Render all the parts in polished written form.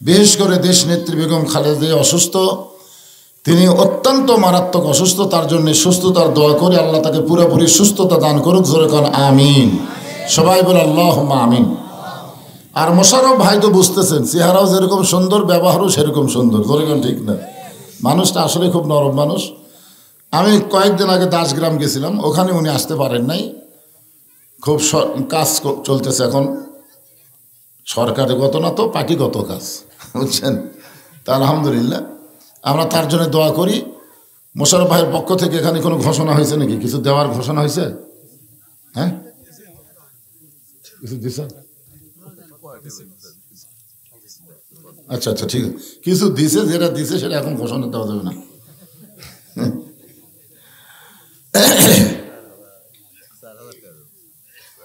বিশেষ করে দেশ নেত্রী বেগম খালেদা জিয়া অসুস্থ, তিনি অত্যন্ত মারাত্মক অসুস্থ, তার জন্য সুস্থতার দোয়া করি, আল্লাহ তাকে পুরোপুরি সুস্থতা দান করুক, জোরে কোন আমিন। সবাই বলে আল্লাহুম্মা আমিন। আর মোশাররফ ভাই তো বুঝতেছেন, চেহারাও যেরকম সুন্দর, ব্যবহারও সেরকম সুন্দর, জোরে কোন ঠিক না? মানুষটা আসলে খুব নরম মানুষ। আমি কয়েকদিন আগে দাসগ্রাম গেছিলাম, ওখানে উনি আসতে পারেন নাই, খুব কাজ চলতেছে এখন, সরকারিগত না তো পার্টিগত কাজ, বুঝছেন। তা আলহামদুলিল্লাহ আমরা তার জন্য দোয়া করি। মোশাররফ ভাইয়ের পক্ষ থেকে এখানে কোনো ঘোষণা হয়েছে নাকি? কিছু দেওয়ার ঘোষণা হয়েছে? হ্যাঁ, কিছু দিছে? আচ্ছা আচ্ছা, ঠিক আছে, কিছু দিছে, যেটা দিছে সেটা এখন ঘোষণা দেওয়া যাবে না।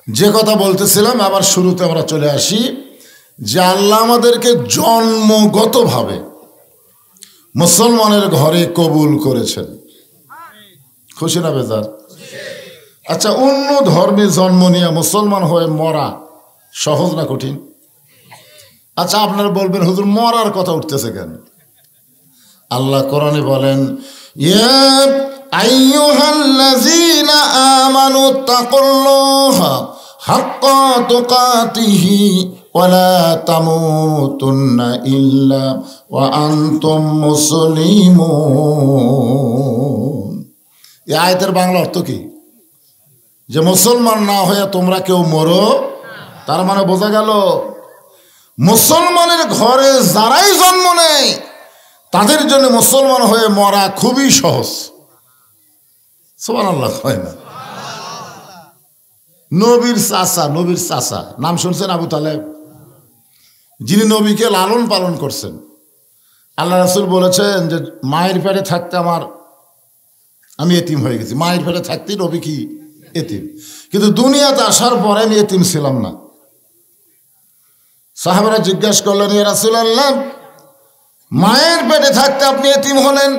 যে কথা বলতেছিলাম, আবার শুরুতে আমরা চলে আসি যে আল্লাহ আমাদেরকে জন্মগতভাবে মুসলমানের ঘরে কবুল করেছেন। খুশি না বেজার? আচ্ছা, অন্য ধর্মে জন্ম নিয়ে মুসলমান হয়ে মরা সহজ না কঠিন? আচ্ছা, আপনারা বলবেন হুজুর মরার কথা উঠতেছে কেন? আল্লাহ কোরআনে বলেন, ইয়া আইয়ুহাল্লাযীনা আমানু তাকুল্লাহা হাক্কা তুকাতিহি ওয়া লা তামুতুন্না ইল্লা ওয়া আনতুম মুসলিমুন। এই আয়াতের বাংলা অর্থ কি? যে মুসলমান না হয়ে তোমরা কেউ মরো। তার মানে বোঝা গেল মুসলমানের ঘরে যারাই জন্ম নেয় তাদের জন্য মুসলমান হয়ে মরা খুবই সহজ। সুবহানাল্লাহ, হয় না? নবীর চাচা নাম শুনছেন? আবু তালেব, যিনি নবীকে লালন পালন করছেন। আল্লাহ রাসূল বলেছেন যে মায়ের পেটে থাকতে আমি এতিম হয়ে গেছি। মায়ের পেটে থাকতেই নবী কি এতিম, কিন্তু দুনিয়াতে আসার পরে আমি এতিম ছিলাম না। সাহাবারা জিজ্ঞাসা করলেন, ইয়া রাসূলুল্লাহ, মায়ের পেটে থাকতে আপনি এতিম হলেন,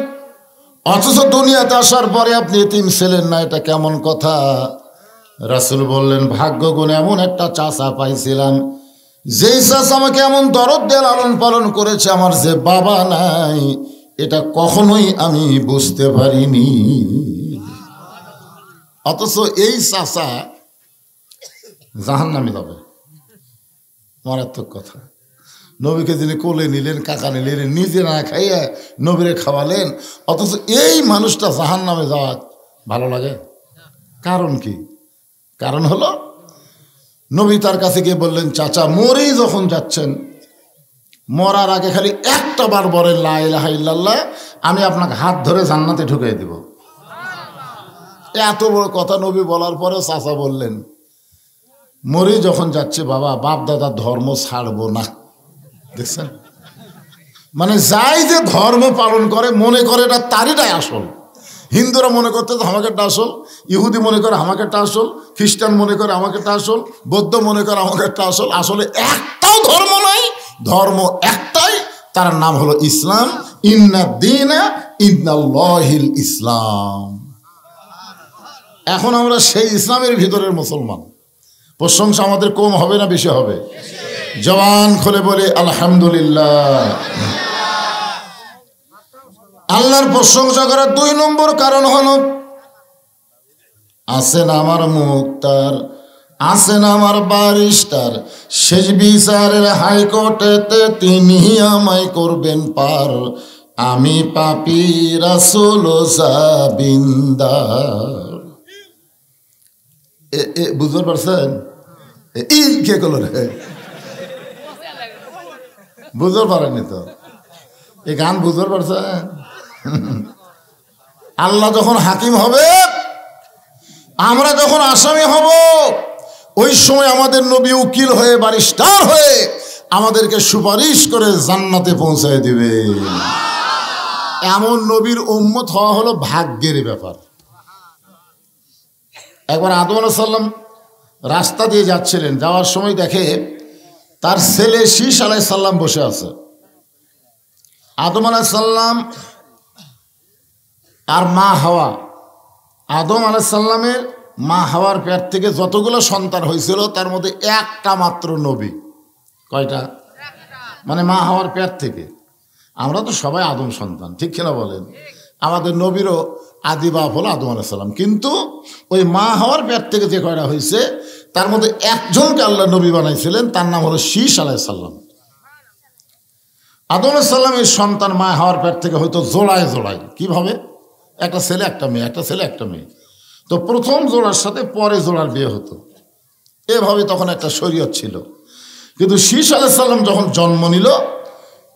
অথচ দুনিয়াতে আসার পরে আপনি এতিম ছিলেন না, এটা কেমন কথা? রাসূল বললেন, ভাগ্য গুণে এমন একটা চাচা পাইছিলাম, যেই চাচা আমাকে এমন দরদ দিয়ে লালন পালন করেছে, আমার যে বাবা নাই এটা কখনোই আমি বুঝতে পারিনি। অথচ এই চাচা জাহান্নামে যাবে। মারাত্মক কথা। নবীকে যিনি কোলে নিলেন, কাকা নিলেন, নিজে না খাইয়া নবীরে খাওয়ালেন, অথচ এই মানুষটা জাহান্নামে যাওয়া ভালো লাগে? কারণ কি? কারণ হলো নবী তার কাছে গিয়ে বললেন, চাচা মরেই যখন যাচ্ছেন, মরার আগে খালি একটা বার বলেন লা ইলাহা ইল্লাল্লাহ, আমি আপনাকে হাত ধরে জান্নাতে ঢুকিয়ে দিব। এত বড় কথা নবী বলার পরে চাচা বললেন, মরে যখন যাচ্ছে বাবা, বাপ দাদার ধর্ম ছাড়বো না। দেখছেন, মানে যাই যে ধর্ম পালন করে মনে করে এটা তারইটাই আসল। হিন্দুরা মনে করতে আমাকেটা আসল, ইহুদি মনে করে আমাকেটা আসল, খ্রিস্টান মনে করে আমাকেটা আসল, বৌদ্ধ মনে করে আমাকেটা আসল। আসলে একটাও ধর্ম নাই, ধর্ম একটাই, তার নাম হলো ইসলাম। ইন্নাদ-দীনা ইনদাল্লাহিল ইসলাম। এখন আমরা সেই ইসলামের ভিতরের মুসলমান। প্রশংসা আমাদের কম হবে না বেশি হবে? জবান খুলে বলে আলহামদুলিল্লাহ। আল্লাহর প্রশংসা করার 2 নম্বর কারণ হলো, আছেন আমার মুক্তার, আছেন আমার বারিস্টার, শেষ বিচারের হাইকোর্টেতে তিনি আমায় করবেন পার, আমি পাপী রাসূল জাবিন্দার। বুঝতে পারছেন? কে করল রে? বুঝতে পারেনি তো? এই গান বুঝতে পারছেন? আল্লাহ যখন হাকিম হবে, আমরা যখন আসামি হব, ওই সময় আমাদের নবী উকিল হয়ে, বারিস্টার হয়ে আমাদেরকে সুপারিশ করে জান্নাতে পৌঁছায় দিবে। এমন নবীর উম্মত হওয়া হলো ভাগ্যের ব্যাপার। একবার আদম আলাইহিস সালাম রাস্তা দিয়ে যাচ্ছিলেন, যাওয়ার সময় দেখে তার ছেলে শীষ আলাইহিস সালাম বসে আছে। আদম আলাইহিস সালাম আর মা হাওয়া, আদম আলাইহিস সালামের মা হাওয়ার পেট থেকে যতগুলো সন্তান হয়েছিল তার মধ্যে একটা মাত্র নবী। কয়টা? মানে মা হওয়ার পেট থেকে। আমরা তো সবাই আদম সন্তান, ঠিক কিনা বলেন? আমাদের নবীরও আদি বাপ হলো আদম আলাইহিস সালাম, কিন্তু ওই মা হওয়ার পেট থেকে যে কয়টা হয়েছে তার মধ্যে একজনকে আল্লাহ নবী বানাইছিলেন, তার নাম হলো শীষ আলাইহিস সালাম। আদম আলাইহিস সালামের সন্তান মা হওয়ার পেট থেকে হয়তো জোড়ায় জোড়ায়, কিভাবে? একটা ছেলে একটা মেয়ে, একটা ছেলে একটা মেয়ে। তো প্রথম জোড়ার সাথে পরে জোড়ার বিয়ে হতো, এভাবে তখন একটা শরীয়ত ছিল। কিন্তু শীষ আলাইহিস সালাম যখন জন্ম নিল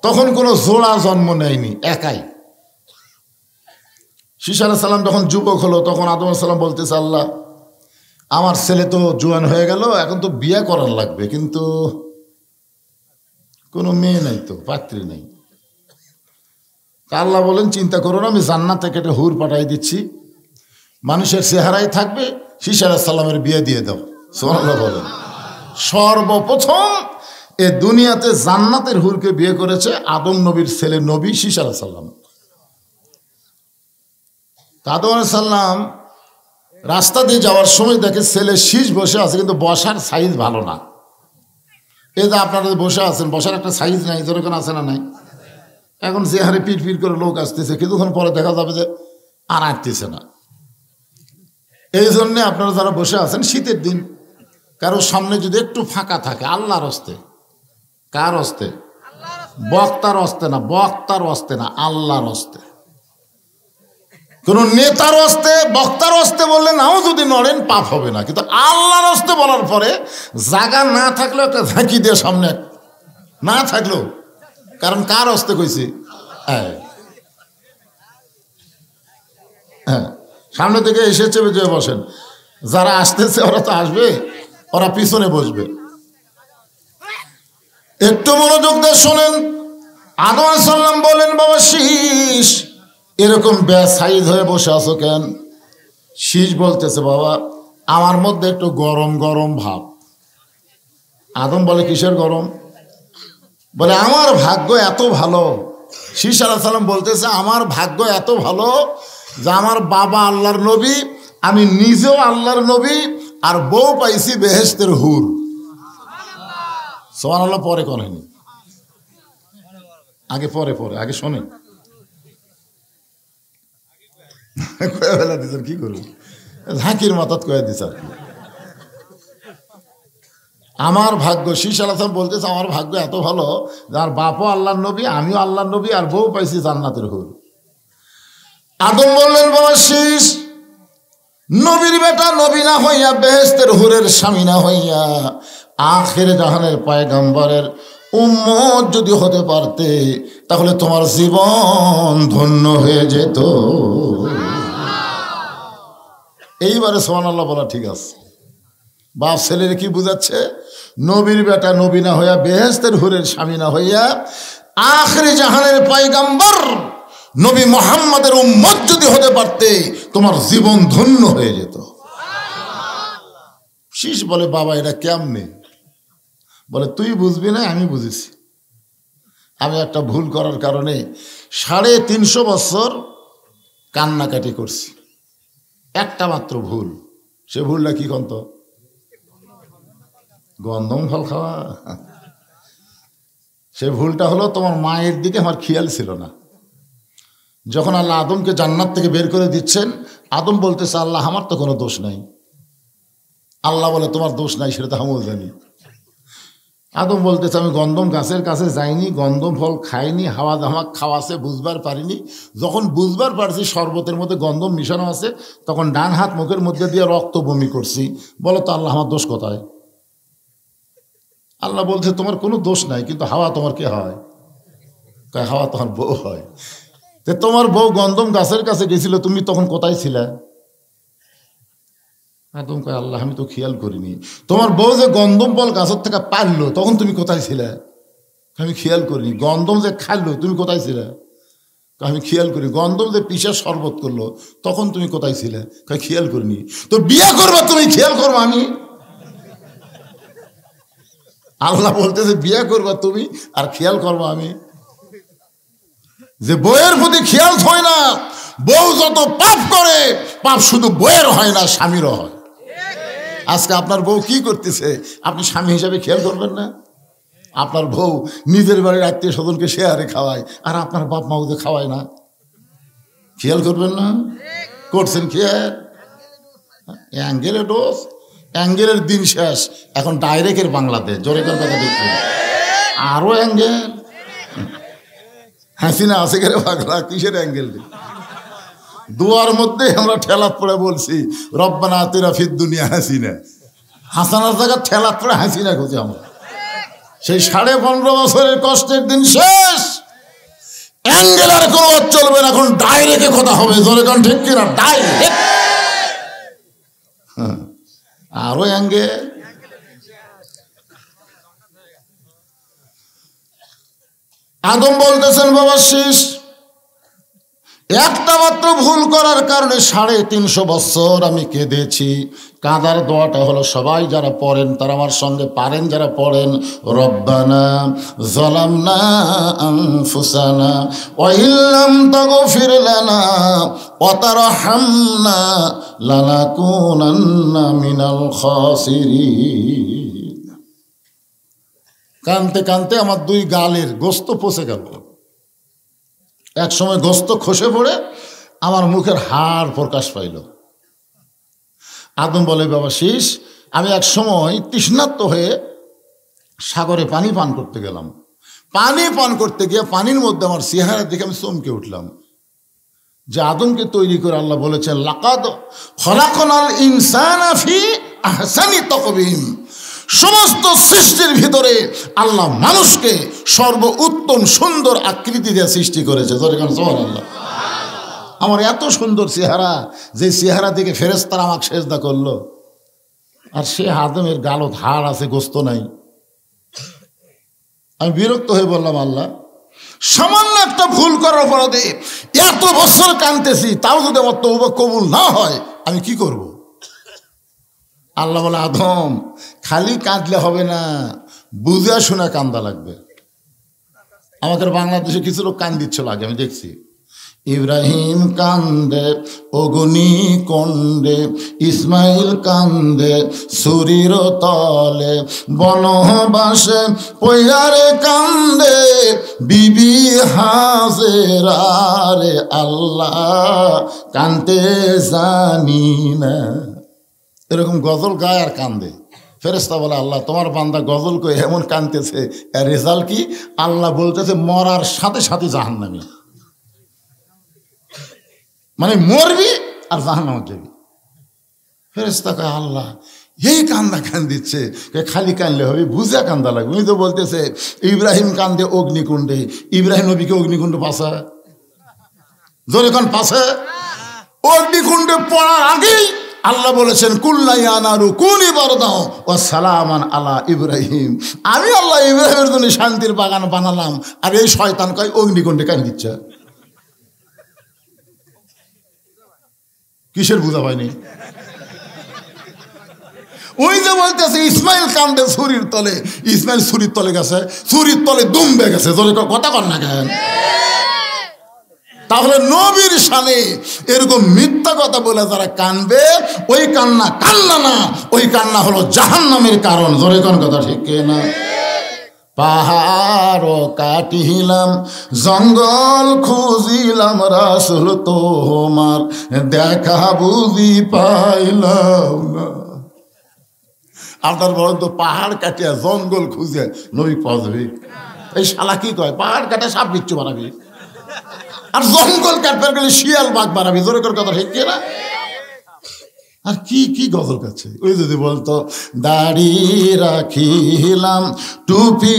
তখন কোনো জোড়া জন্ম নেয়নি, একাই। শীষ আলাইহিস সালাম যখন যুবক হলো তখন আদম আলাইহিস সালাম বলতেছে, আল্লাহ আমার ছেলে তো জোয়ান হয়ে গেল, এখন তো বিয়ে করার লাগবে, কিন্তু কোনো মেয়ে নাই, তো পাত্রী নেই। আল্লাহ বলেন, চিন্তা করো না, আমি জান্নাত থেকে একটা হুর পাঠাই দিচ্ছি, মানুষের চেহারাই থাকবে, শীষ আলাইহিস সালামের বিয়ে দিয়ে দাও। সুবহানাল্লাহ বলেন। সর্বপ্রথম এ দুনিয়াতে জান্নাতের হুরকে বিয়ে করেছে আদম নবীর ছেলে নবী শীষ আলাইহিস সালাম। আদম আলাইহিস সালাম রাস্তা দিয়ে যাওয়ার সময় দেখে ছেলে শীষ বসে আছে, কিন্তু বসার সাইজ ভালো না। এই যে আপনারা বসে আছেন, বসার একটা সাইজ নাই, যেরকম আছে না নাই? এখন যে হারে পিট পিট করে লোক আসতেছে, কিছুক্ষণ পরে দেখা যাবে যে আর আসতেছে না। এই জন্যে আপনারা যারা বসে আছেন শীতের দিন, কারো সামনে যদি একটু ফাঁকা থাকে, আল্লাহর হস্তে, কার হস্তে? বক্তার হস্তে না, বক্তার হস্তে না, আল্লাহর হস্তে। কোন নেতার হস্তে বক্তার হস্তে বললে নাও যদি নড়েন পাপ হবে না, কিন্তু আল্লাহর হস্তে বলার পরে জায়গা না থাকলেও একটা ঝাঁকি দিয়ে সামনে না থাকলেও, কারণ কার হস্তে কইছি? হ্যাঁ, সামনে থেকে এসেছে যে বসেন, যারা আসতেছে ওরা তো আসবে, ওরা পিছনে বসবে। একটু মনোযোগ দিয়ে শোনেন। আদম আলাইহিস সালাম বলেন, বাবা শীষ এরকম বেসাইজ হয়ে বসে আছো কেন? শীষ বলতেছে, বাবা আমার মধ্যে একটু গরম গরম ভাব। আদম বলে, কিসের গরম? বলে আমার ভাগ্য এত ভালো। শীষ আলাইহিস সালাম বলতেছে, আমার ভাগ্য এত ভালো যে আমার বাবা আল্লাহর নবী, আমি নিজেও আল্লাহর নবী, আর বউ পাইছি বেহেশতের হুর। সুবহানাল্লাহ। পরে করেনি, আগে পরে পরে আগে শোনেন। কয়ে বেলা দিচ্ছেন, কি করুন, ঝাঁকির মাথাত কয়ে দিচ্ছে আর কি। আমার ভাগ্য, শীষ আলাইহিস সালাম বলতেছে, আমার ভাগ্য এত ভালো যার বাপও আল্লাহর নবী, আমিও আল্লাহর নবী, আর বউ পাইছি জান্নাতের হুর। আদম বললেন, বাবা শীষ নবীর বেটা নবী না হইয়া, বেহেশতের হুরের স্বামী না হইয়া, আখির জাহানের পয়গম্বরের উম্মত যদি হতে পারতে তাহলে তোমার জীবন ধন্য হয়ে যেত। এইবারে সুবহানাল্লাহ বলা ঠিক আছে। বাপ ছেলের কি বুঝাচ্ছে? নবীর বেটা নবী না হইয়া, বেহেশতের হুরের স্বামী না হইয়া, আখির জাহানের পয়গম্বর নবী মুহাম্মদের উম্মত যদি হতে পারতে তোমার জীবন ধন্য হয়ে যেত। শীষ বলে, বাবা এটা কেমনে? বলে, তুই বুঝবি না, আমি বুঝেছি। আমি একটা ভুল করার কারণে 350 বছর কান্নাকাটি করছি, একটা মাত্র ভুল। সে ভুলটা কি কন্ত? গন্ধম ফল খাওয়া। সে ভুলটা হলো, তোমার মায়ের দিকে আমার খেয়াল ছিল না। যখন আল্লাহ আদমকে জান্নাত থেকে বের করে দিচ্ছেন, আদম বলতেছে, আল্লাহ আমার তো কোনো দোষ নাই। আল্লাহ বলে, তোমার দোষ নাই, সেটা তো আমিও জানি। আদম বলতেছে, আমি গন্ধম গাছের কাছে যাইনি, গন্ধম ফল খাইনি, হাওয়া ধামাক খাওয়াছে বুঝবার পারিনি। যখন বুঝবার পারছি শরবতের মধ্যে গন্ধম মিশানো আছে, তখন ডান হাত মুখের মধ্যে দিয়ে রক্ত বমি করছি। বলো তো আল্লাহ আমার দোষ কোথায়? আল্লাহ বলছে, তোমার কোনো দোষ নাই, কিন্তু হাওয়া তোমার কে হয়? হাওয়া তোমার বউ হয়। তোমার বউ গন্ধম গাছের কাছে গেছিল, তুমি তখন কোথায় ছিলে? আদম কয়, আল্লাহ আমি তো খেয়াল করিনি। তোমার বউ যে গন্ধম ফল গাছের থেকে পারলো, তখন তুমি কোথায় ছিলে? আমি খেয়াল করিনি। গন্ধম যে খাইলো, তুমি কোথায় ছিলে? আমি খেয়াল করি। গন্ধম যে পিসা শরবত করলো, তখন তুমি কোথায় ছিলে? খেয়াল করিনি। তো বিয়ে করবা তুমি, খেয়াল করবো আমি? আল্লাহ বলতেছে, বিয়ে করবা তুমি আর খেয়াল করবো আমি? যে বউয়ের প্রতি খেয়াল হয় না, বউ যত পাপ করে, পাপ শুধু বউয়ের হয় না, স্বামীরও হয়। আজকে আপনার বউ কি করতেছে, আপনি স্বামী হিসাবে খেয়াল করবেন না? আপনার বউ নিজের বাড়ির আত্মীয় স্বজনকে শেয়ারে খাওয়ায়, আর আপনার বাপ মা ওদের খাওয়ায় না। খেয়াল করবেন না? করছেন খেয়াল? অ্যাঙ্গেলে ডোজ, অ্যাঙ্গেলের দিন শেষ, এখন ডাইরেক্টের বাংলাদেশ। জোরে কর কথা দেখছেন? আরো অ্যাঙ্গেল। হাসিনা আছে গেলে পাগলা, কিসের অ্যাঙ্গেল? দুয়ার মধ্যে আমরা ঠেলাত পড়ে বলছি রব্বানা আতিনা ফিদ দুনিয়া হাসিনা। হাসানার জায়গা ঠেলাত পড়ে হাসিনা খুঁজে আমরা। সেই 15.5 বছরের কষ্টের দিন শেষ। অ্যাঙ্গেল আর কোনো চলবে না, এখন ডাইরেক্টে কথা হবে। জোরে কোন ঠিক কিনা? ডাইরেক্ট। আরো অ্যাঙ্গেল। আদম বলতেছেন বাবা শেষ, একটা মাত্র ভুল করার কারণে 350 বছর আমি কেঁদেছি। কাঁদার দোয়াটা হলো সবাই যারা পড়েন তারা আমার সঙ্গে পারেন, যারা পড়েন রব্বানা যালামনা আনফুসানা ওয়া ইল্লাম তাগফির লানা ওয়া তারহামনা লানাকুনান্না মিনাল খাসিরিন। কানতে কানতে আমার 2 গালের গোস্ত পচে গেল। এক সময় গোস্ত খসে পড়ে আমার মুখের হাড় প্রকাশ পাইল। আদম বলে বাবা শীষ, আমি এক সময় তৃষ্ণার্ত হয়ে সাগরে পানি পান করতে গেলাম। পানি পান করতে গিয়ে পানির মধ্যে আমার চেহারা দেখে আমি চমকে উঠলাম যে আদমকে তৈরি করে আল্লাহ বলেছেন লাকাদ খলাকনাল ইনসানা ফি আহসানি তাকওয়িম। সমস্ত সৃষ্টির ভিতরে আল্লাহ মানুষকে সর্বোত্তম সুন্দর আকৃতি দিয়ে সৃষ্টি করেছে। সুবহানাল্লাহ। আমার এত সুন্দর চেহারা, যে চেহারা দেখে ফেরেশতারা আমাকে সেজদা করলো, আর সে আদমের গালত হাড় আছে, গোস্ত নাই। আমি বিরক্ত হয়ে বললাম আল্লাহ, সামান্য একটা ভুল করার অপরাধে এত বছর কাঁদতেছি, তাও যদি আমার তওবা কবুল না হয় আমি কি করব? আল্লাহ বলে আদম খালি কাঁদলে হবে না, বুঝা শোনা কান্দা লাগবে। আমাদের বাংলাদেশে কিছু লোক কান্দিচ্ছিল আগে, আমি দেখছি। ইব্রাহিম কান্দে অগ্নি কণ্ডে, ইসমাইল কান্দে সুরির তলে, বনবাসে পয়ারে কান্দে বিবি হাজেরা রে আল্লাহ কান্দে জানি না। এরকম গজল গায় আর কান্দে। ফেরেশতা বলে আল্লাহ তোমার বান্দা গজল কই এমন কান্দতেছে, এর রেজাল্ট কি? আল্লাহ বলতেছে মরার সাথে সাথে জাহান্নামী। মানে মরবি আর জাহান্নামে যাবি। ফেরেশতা কয় আল্লাহ এই কান্দা কান্দিচ্ছে, খালি কান্দলে হবে, বুঝা কান্দা লাগবে। উনি তো বলতেছে ইব্রাহিম কান্দে অগ্নিকুণ্ডে, ইব্রাহিম নবীকে অগ্নিকুণ্ড পাশা, জোরে কোন পাশে? অগ্নিকুণ্ডে পড়ার আগেই আল্লাহ বলেছেন কুল্লা ইয়া নারু কুনি বারদাও ওয়া সালামান আলা ইব্রাহিম। আমি আল্লাহ ইব্রাহিমের জন্য শান্তির বাগান বানালাম, আর এই শয়তান কয় অগ্নিকুণ্ডে কান্দিচ্ছে। কিসের বুঝা হয়নি? ওই যে বলতেছে ইসমাইল কান্দে ছুরির তলে, ইসমাইল ছুরির তলে গেছে, ছুরির তলে দুমবে গেছে। কথা কর না কেন? তাহলে নবীর শানে এরকম মিথ্যা কথা বলে যারা কানবে, ওই কান্না কান্না না, ওই কান্না হলো জাহান্নামের কারণ। জোরে কোন কথা ঠিক না? পাহাড় কাটিলাম জঙ্গল খুঁজিলাম রাসূল তোমার দেখা বুঝি পাইলাম না। আপনার বলেন তো পাহাড় কাটিয়া জঙ্গল খুঁজে নবী পাওয়া যাবে? এই শালা কি কয় পাহাড় কাটা সাপ বিচ্ছু বানাবি, আর জঙ্গল কাটবার গেলে শিয়াল বাঘ বানাবি। জোরে করে কথা ঠিক না? আর কি কি গজল কাছে? ওই যদি বলতো দাড়ি রাখিলাম টুপি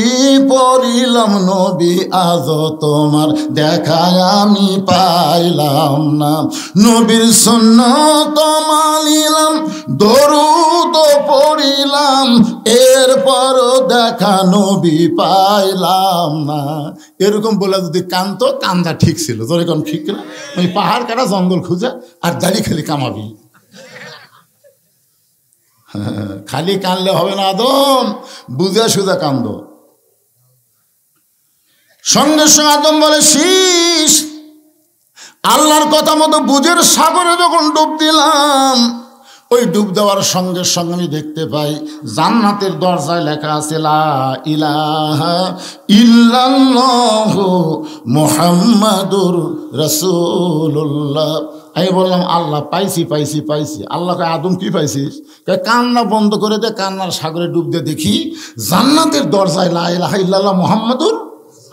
পরিলাম নবী আজ তোমার দেখা আমি পাইলাম না, নবীর সুন্নাত মানিলাম দরুদ পড়িলাম এরপরও দেখা নবী পাইলাম না। এরকম বলে যদি কানতো কান্দা ঠিক ছিল। যেরকম ঠিক না? ওই পাহাড় কাটা জঙ্গল খুঁজে আর দাড়ি খালি কামাবি। খালি কানলে হবে না আদম, বুঝা সুজা কান্দ। সঙ্গে সঙ্গে আদম বলে শীষ আল্লাহর কথা মতো বুঝের সাগরে যখন ডুব দিলাম, ওই ডুব দেওয়ার সঙ্গে সঙ্গে আমি দেখতে পাই জান্নাতের দরজায় লেখা আছে লা ইলাহা ইল্লাল্লাহু মুহাম্মাদুর রাসূলুল্লাহ। আমি বললাম আল্লাহ পাইছি পাইছি পাইছি। আল্লাহকে আদম কি পাইছিস? কান্না বন্ধ করে দে, কান্নার সাগরে ডুব দিয়ে দেখি জান্নাতের দরজায় লা ইলাহা ইল্লাল্লাহ মুহাম্মাদুর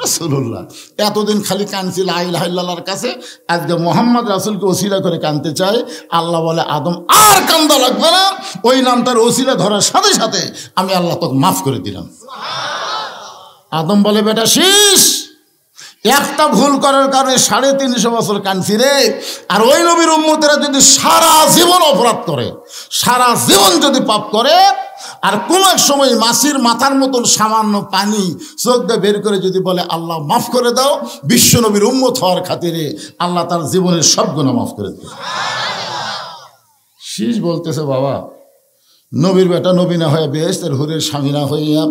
রাসূলুল্লাহ। এতদিন খালি কানছি লা ইলাহা ইল্লাল্লাহর কাছে, আজকে মোহাম্মদ রাসূলকে ওসিলা করে কানতে চাই। আল্লাহ বলে আদম আর কান্দা লাগবে না, ওই নামটার ওসিলা ধরার সাথে সাথে আমি আল্লাহ তোকে মাফ করে দিলাম। আদম বলে বেটা শীষ, একটা ভুল করার কারণে 350 বছর কানছি রে। আর ওই নবীর উম্মতেরা যদি সারা জীবন অপরাধ করে, সারা জীবন যদি পাপ করে, আর কোন এক সময় মাছির মাথার মতন সামান্য পানি চোখ দিয়ে বের করে যদি বলে আল্লাহ মাফ করে দাও, বিশ্ব নবীর উম্মত হওয়ার খাতিরে আল্লাহ তার জীবনের সব গুনাহ মাফ করে দেবে। শীষ বলতেছে বাবা নবীর বেটা নবী না হয়ে বেহেশতের হুরের স্বামী না হইয়া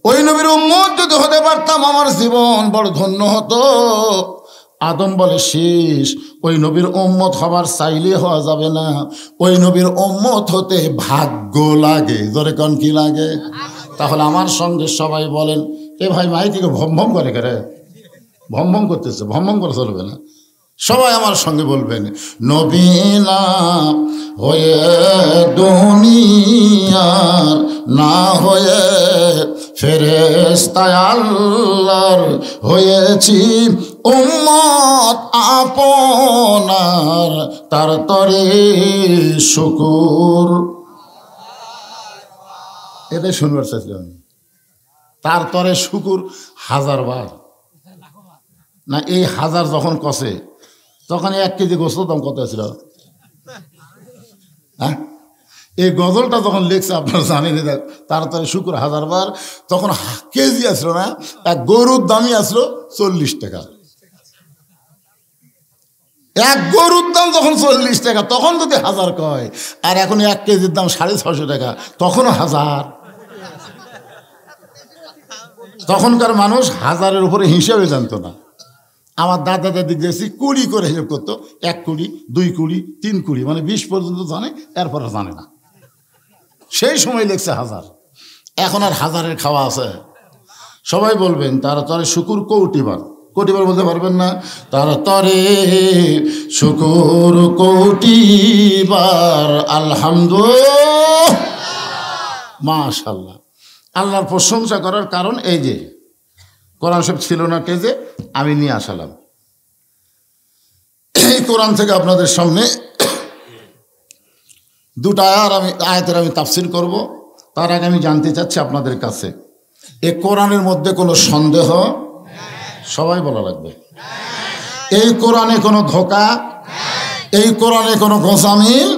ওই নবীর উম্মত যদি হতে পারতাম আমার জীবন বড় ধন্য হতো। আদম বলে শীষ, ওই নবীর উম্মত হবার চাইলে হওয়া যাবে না, ওই নবীর উম্মত হতে ভাগ্য লাগে। জোরে কোন কি লাগে? তাহলে আমার সঙ্গে সবাই বলেন, এ ভাই মাইকিকে ভম ভম করে করে ভম ভম করতেছে, ভম ভম করে চলবে না। সবাই আমার সঙ্গে বলবেন নবী না হয়ে দুনিয়ার না হয়ে ফেরেশতা আল্লাহর হয়েছি উম্মত আপনার, তার তরে শুকুর। এটাই শুনবার চাইছিলাম আমি। তার তরে শুকুর 1000 বার না, এই 1000 যখন কষে তখন 1 কেজি গোস্ত দাম কত ছিল? হ্যাঁ, এই গজলটা যখন লিখছে আপনারা জানেন, তাড়াতাড়ি শুকুর 1000 বার, তখন কেজি আসলো না, এক গরুর দামই আসলো 40 টাকা। এক গরুর দাম যখন 40 টাকা, তখন যদি 1000 কয়, আর এখন 1 কেজির দাম 650 টাকা, তখনও 1000। তখনকার মানুষ 1000-এর উপরে হিসাবে জানতো না। আমার দাদা দাদি গেছি 20 করে হিসাব করতো, 1 কুড়ি 2 কুড়ি 3 কুড়ি, মানে 20 পর্যন্ত জানে, এরপরে জানে না। সেই সময় লেখছে 1000। এখন আর 1000-এর খাওয়া আছে? সবাই বলবেন তার তরে শুকুর কোটিবার। কোটিবার বলতে পারবেন না? তার তরে শুকুর কোটিবার আলহামদুলিল্লাহ মাশাআল্লাহ। আল্লাহর প্রশংসা করার কারণ এই যে কোরআন সব ছিল না টেজে, আমি নিয়ে আসালাম। এই কোরআন থেকে আপনাদের সামনে 2টা আয়াতের আমি তাফসীর করব। তার আগে আমি জানতে চাচ্ছি আপনাদের কাছে, এই কোরআনের মধ্যে কোনো সন্দেহ? সবাই বলা লাগবে। এই কোরআনে কোনো ধোঁকা? এই কোরআনে কোনো গোঁসামিল?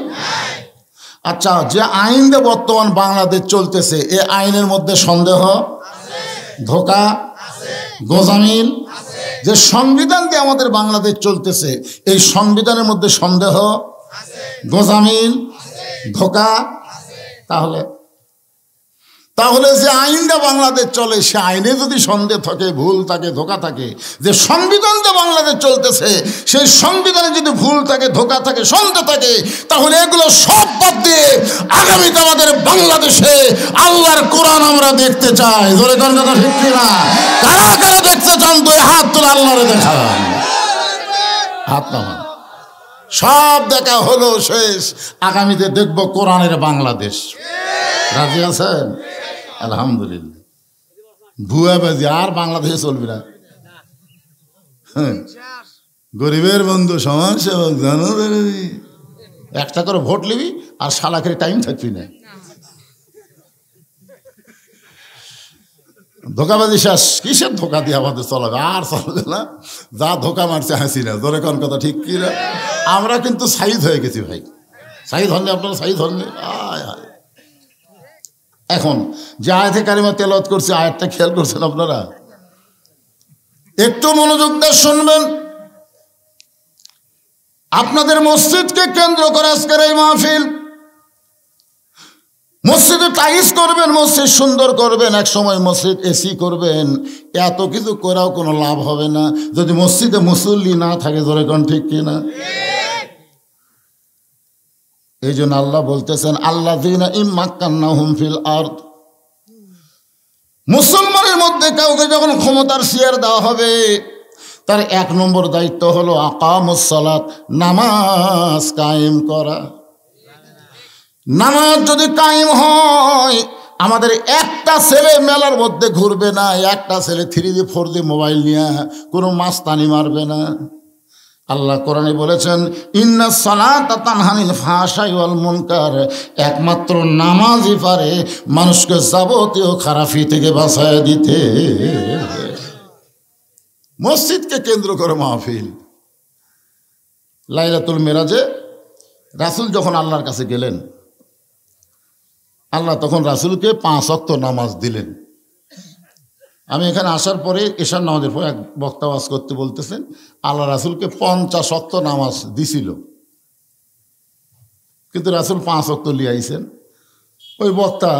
আচ্ছা, যে আইন দিয়ে বর্তমান বাংলাদেশ চলতেছে, এই আইনের মধ্যে সন্দেহ, ধোঁকা, গোঁজামিল? যে সংবিধান দিয়ে আমাদের বাংলাদেশ চলতেছে, এই সংবিধানের মধ্যে সন্দেহ, গোঁজামিল, ধোঁকা? তাহলে যে আইনটা বাংলাদেশ চলে, সে আইনে যদি সন্দেহ থাকে, ভুল থাকে, ধোঁকা থাকে, যে সংবিধানটা বাংলাদেশ চলতেছে, সেই সংবিধানে যদি ভুল থাকে, ধোঁকা থাকে, সন্দেহ থাকে, তাহলে এগুলো সব বাদ দিয়ে আগামীতে আমাদের বাংলাদেশে আল্লাহর কোরআন আমরা দেখতে চাই। জোরে কোন কথা ঠিক কিনা? কারা কারা দেখতে চান? 2 হাত তুলে আল্লাহরে দেখান। হাত নামান। সব দেখা হলো শেষ, আগামীতে দেখব কোরআনের বাংলাদেশ। রাজি আছেন? আলহামদুলিল্লাহ। ভুয়াবাজি আর বাংলাদেশে চলবে না। গরিবের বন্ধু, সমাজ সেবক, জনদরদি, একটা করে ভোট নিবি আর শালাকের টাইম থাকবি না। ধোকাবাজি শেষ। কিসের ধোকা দিয়ে আমাদের চলাবে? আর চলবে না। যা ধোকা মারছে হাসিনা। ধরে কোন কথা ঠিক কি না? আমরা কিন্তু সাইদ হয়ে গেছি ভাই। সাইদ হননি আপনারা? সাইদ হননি? এখন যে আয়াতে কারিমা তেলাওয়াত করছে, আয়াতটা খেয়াল করছেন আপনারা? একটু মনোযোগ দিয়ে শুনবেন। আপনাদের মসজিদকে কেন্দ্র করে আজকের এই মাহফিল। মসজিদে টাইলস করবেন, মসজিদ সুন্দর করবেন, এক সময় মসজিদ এসি করবেন, এত কিছু করাও কোনো লাভ হবে না যদি মসজিদে মুসল্লি না থাকে। ধরে কোন ঠিক কিনা? এই জন্য আল্লাহ বলতেছেন আল্লাযীনা ইম্মাক্কান্নাহুম ফিল আরদ, মুসলমানের মধ্যে কাউকে যখন ক্ষমতার শেয়ার দেওয়া হবে তার 1 নম্বর দায়িত্ব হলো আকামুস সালাত, নামাজ কায়েম করা। নামাজ যদি কায়েম হয়, আমাদের একটা ছেলে মেলার মধ্যে ঘুরবে না, একটা ছেলে 3G 4G মোবাইল নিয়ে কোনো মাস্তানি মারবে না। আল্লাহ কোরআনে বলেছেন ইন্নাস সালাতা তানহা আনিল ফাহশাই ওয়াল মুনকার, একমাত্র নামাজই পারে মানুষকে যাবতীয় খারাপি থেকে বাঁচায় দিতে। মসজিদকে কেন্দ্র করে মাহফিল। লাইলাতুল মেরাজে রাসূল যখন আল্লাহর কাছে গেলেন, আল্লাহ তখন রাসূলকে 5 ওয়াক্ত নামাজ দিলেন। আমি এখানে আসার পরে এশার নামাজের পর এক বক্তা ওয়াজ করতে বলতেছেন আল্লাহ রাসূলকে 50 ওয়াক্ত নামাজ দিছিল, কিন্তু রাসূল 5 ওয়াক্ত লিয়ে আইছেন। ওই বক্তা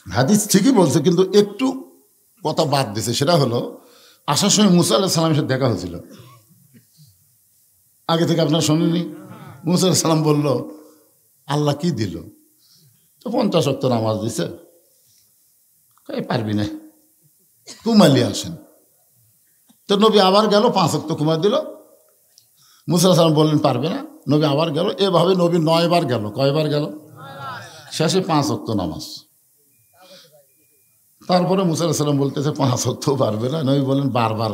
হাদিস ঠিকই বলছে, কিন্তু একটু কথা বাদ দিছে। সেটা হলো আসার সময় মুসা আলাইহিস সালামের সাথে দেখা হয়েছিল। আগে থেকে আপনারা শোনেননি? মুসা আলাইহিস সালাম বলল আল্লাহ কি দিল? তো 50 ওয়াক্ত নামাজ দিছে। পারবি না, কুমালি আসেন। তো নবী আবার গেল, 5 ওয়াক্ত কুমার দিল। মুসা আলাইহিস সালাম বললেন পারবে না। নবী আবার গেল। এভাবে নবী 9 বার গেল। কয়বার গেল? শেষে 5 ওয়াক্ত নামাজ। তারপরে মুসা আলাইহিস সালাম বলতেছে 5 ওয়াক্ত পারবে না। নবী বলেন বারবার।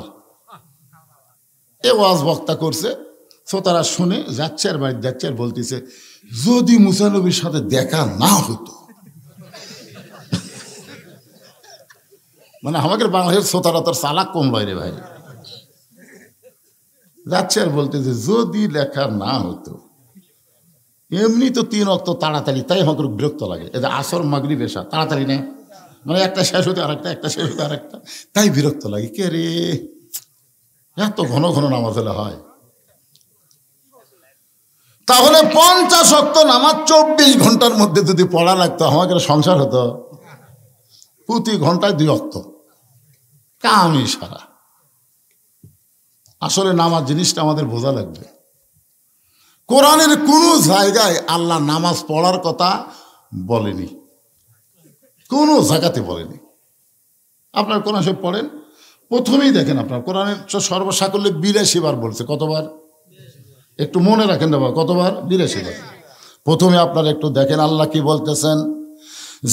এ ওয়াজ বক্তা করছে, শ্রোতারা শুনে যাচ্ছে আর বাড়ি যাচ্ছে আর বলতেছে যদি মুসা নবীর সাথে দেখা না হতো। মানে আমাদের বাংলাদেশের শ্রোতারা তোর চালাক কম লয় রে ভাই। যাচ্ছে আর বলতেছে যদি লেখা না হতো। এমনি তো 3 ওয়াক্ত তাড়াতাড়ি, তাই আমাকে বিরক্ত লাগে। এটা আসর মাগরিব এশা তাড়াতাড়ি নেই, মানে একটা শেষ হতে আরেকটা, একটা শেষ হতে আরেকটা, তাই বিরক্ত লাগে। কে রে এত ঘন ঘন নামাজ হলে হয়? তাহলে 50 ওয়াক্ত নামাজ 24 ঘন্টার মধ্যে যদি পড়া লাগতো, আমাদের সংসার হতো। প্রতি ঘন্টায় 2 ওয়াক্ত কামই সারা। আসলে নামাজ জিনিসটা আমাদের বোঝা লাগবে। কোরআনের কোনো জায়গায় আল্লাহ নামাজ পড়ার কথা বলেনি, কোনো জায়গাতে বলেনি। আপনার কোরআন সব পড়েন, প্রথমেই দেখেন আপনার কোরআনের সর্বসাকল্যে 82 বার বলছে। কতবার? একটু মনে রাখেন বাবা, কতবার? 82 বার। প্রথমে আপনারা একটু দেখেন আল্লাহ কি বলতেছেন।